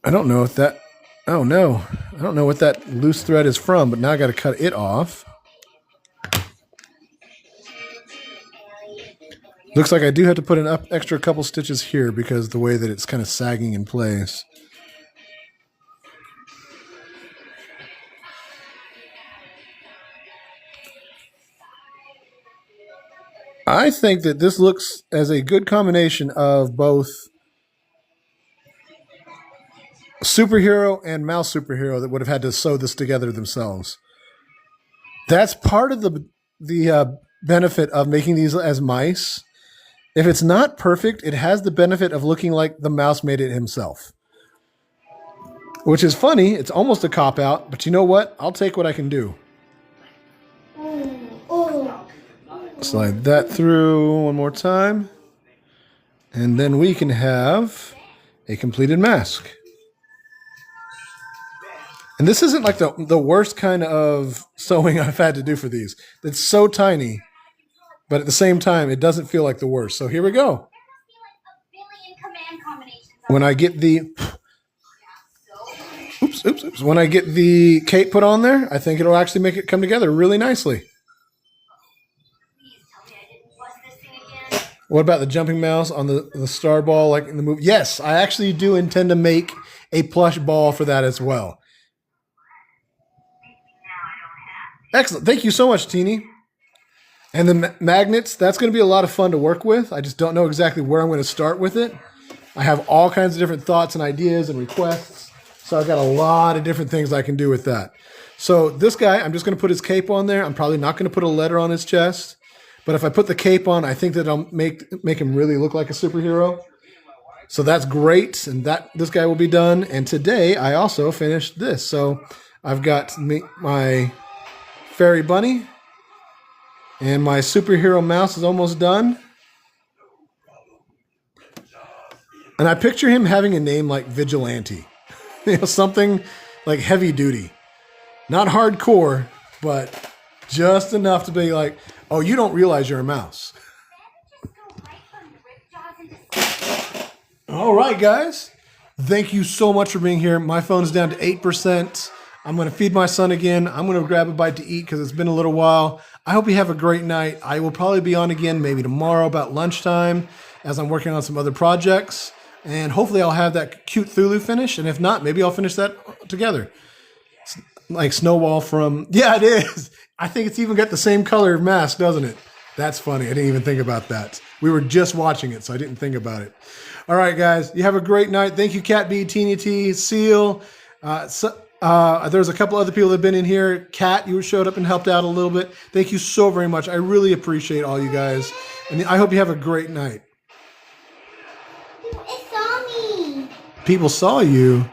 I don't know if that... Oh, no. I don't know what that loose thread is from, but now I got to cut it off. Looks like I do have to put an extra couple stitches here because the way that it's kind of sagging in place. I think that this looks as a good combination of both superhero and mouse superhero that would have had to sew this together themselves. That's part of the benefit of making these as mice. If it's not perfect, it has the benefit of looking like the mouse made it himself. Which is funny. It's almost a cop-out, but you know what? I'll take what I can do. Slide that through one more time. And then we can have a completed mask. And this isn't like the worst kind of sewing I've had to do for these. It's so tiny. But at the same time, it doesn't feel like the worst. So here we go. When I get the... Oops. When I get the cape put on there, I think it'll actually make it come together really nicely. What about the jumping mouse on the star ball like in the movie? Yes, I actually do intend to make a plush ball for that as well. Excellent. Thank you so much, Teeny. And the magnets, that's going to be a lot of fun to work with. I just don't know exactly where I'm going to start with it. I have all kinds of different thoughts and ideas and requests. So I've got a lot of different things I can do with that. So this guy, I'm just going to put his cape on there. I'm probably not going to put a letter on his chest. But if I put the cape on, I think that I'll make him really look like a superhero. So that's great. And this guy will be done. And today I also finished this. So I've got my fairy bunny. And my superhero mouse is almost done. And I picture him having a name like Vigilante. Something like heavy duty. Not hardcore, but just enough to be like, oh, you don't realize you're a mouse. All right, guys. Thank you so much for being here. My phone's down to 8%. I'm going to feed my son again. I'm going to grab a bite to eat because it's been a little while. I hope you have a great night. I will probably be on again maybe tomorrow about lunchtime as I'm working on some other projects. And hopefully I'll have that cute Thulu finish. And if not, maybe I'll finish that together. It's like Snowball from... Yeah, it is. I think it's even got the same color mask, doesn't it? That's funny. I didn't even think about that. We were just watching it, so I didn't think about it. All right, guys. You have a great night. Thank you, Cat B, Teeny T, Seal. There's a couple other people that have been in here. Kat, you showed up and helped out a little bit. Thank you so very much. I really appreciate all you guys. And I hope you have a great night. It saw me. People saw you.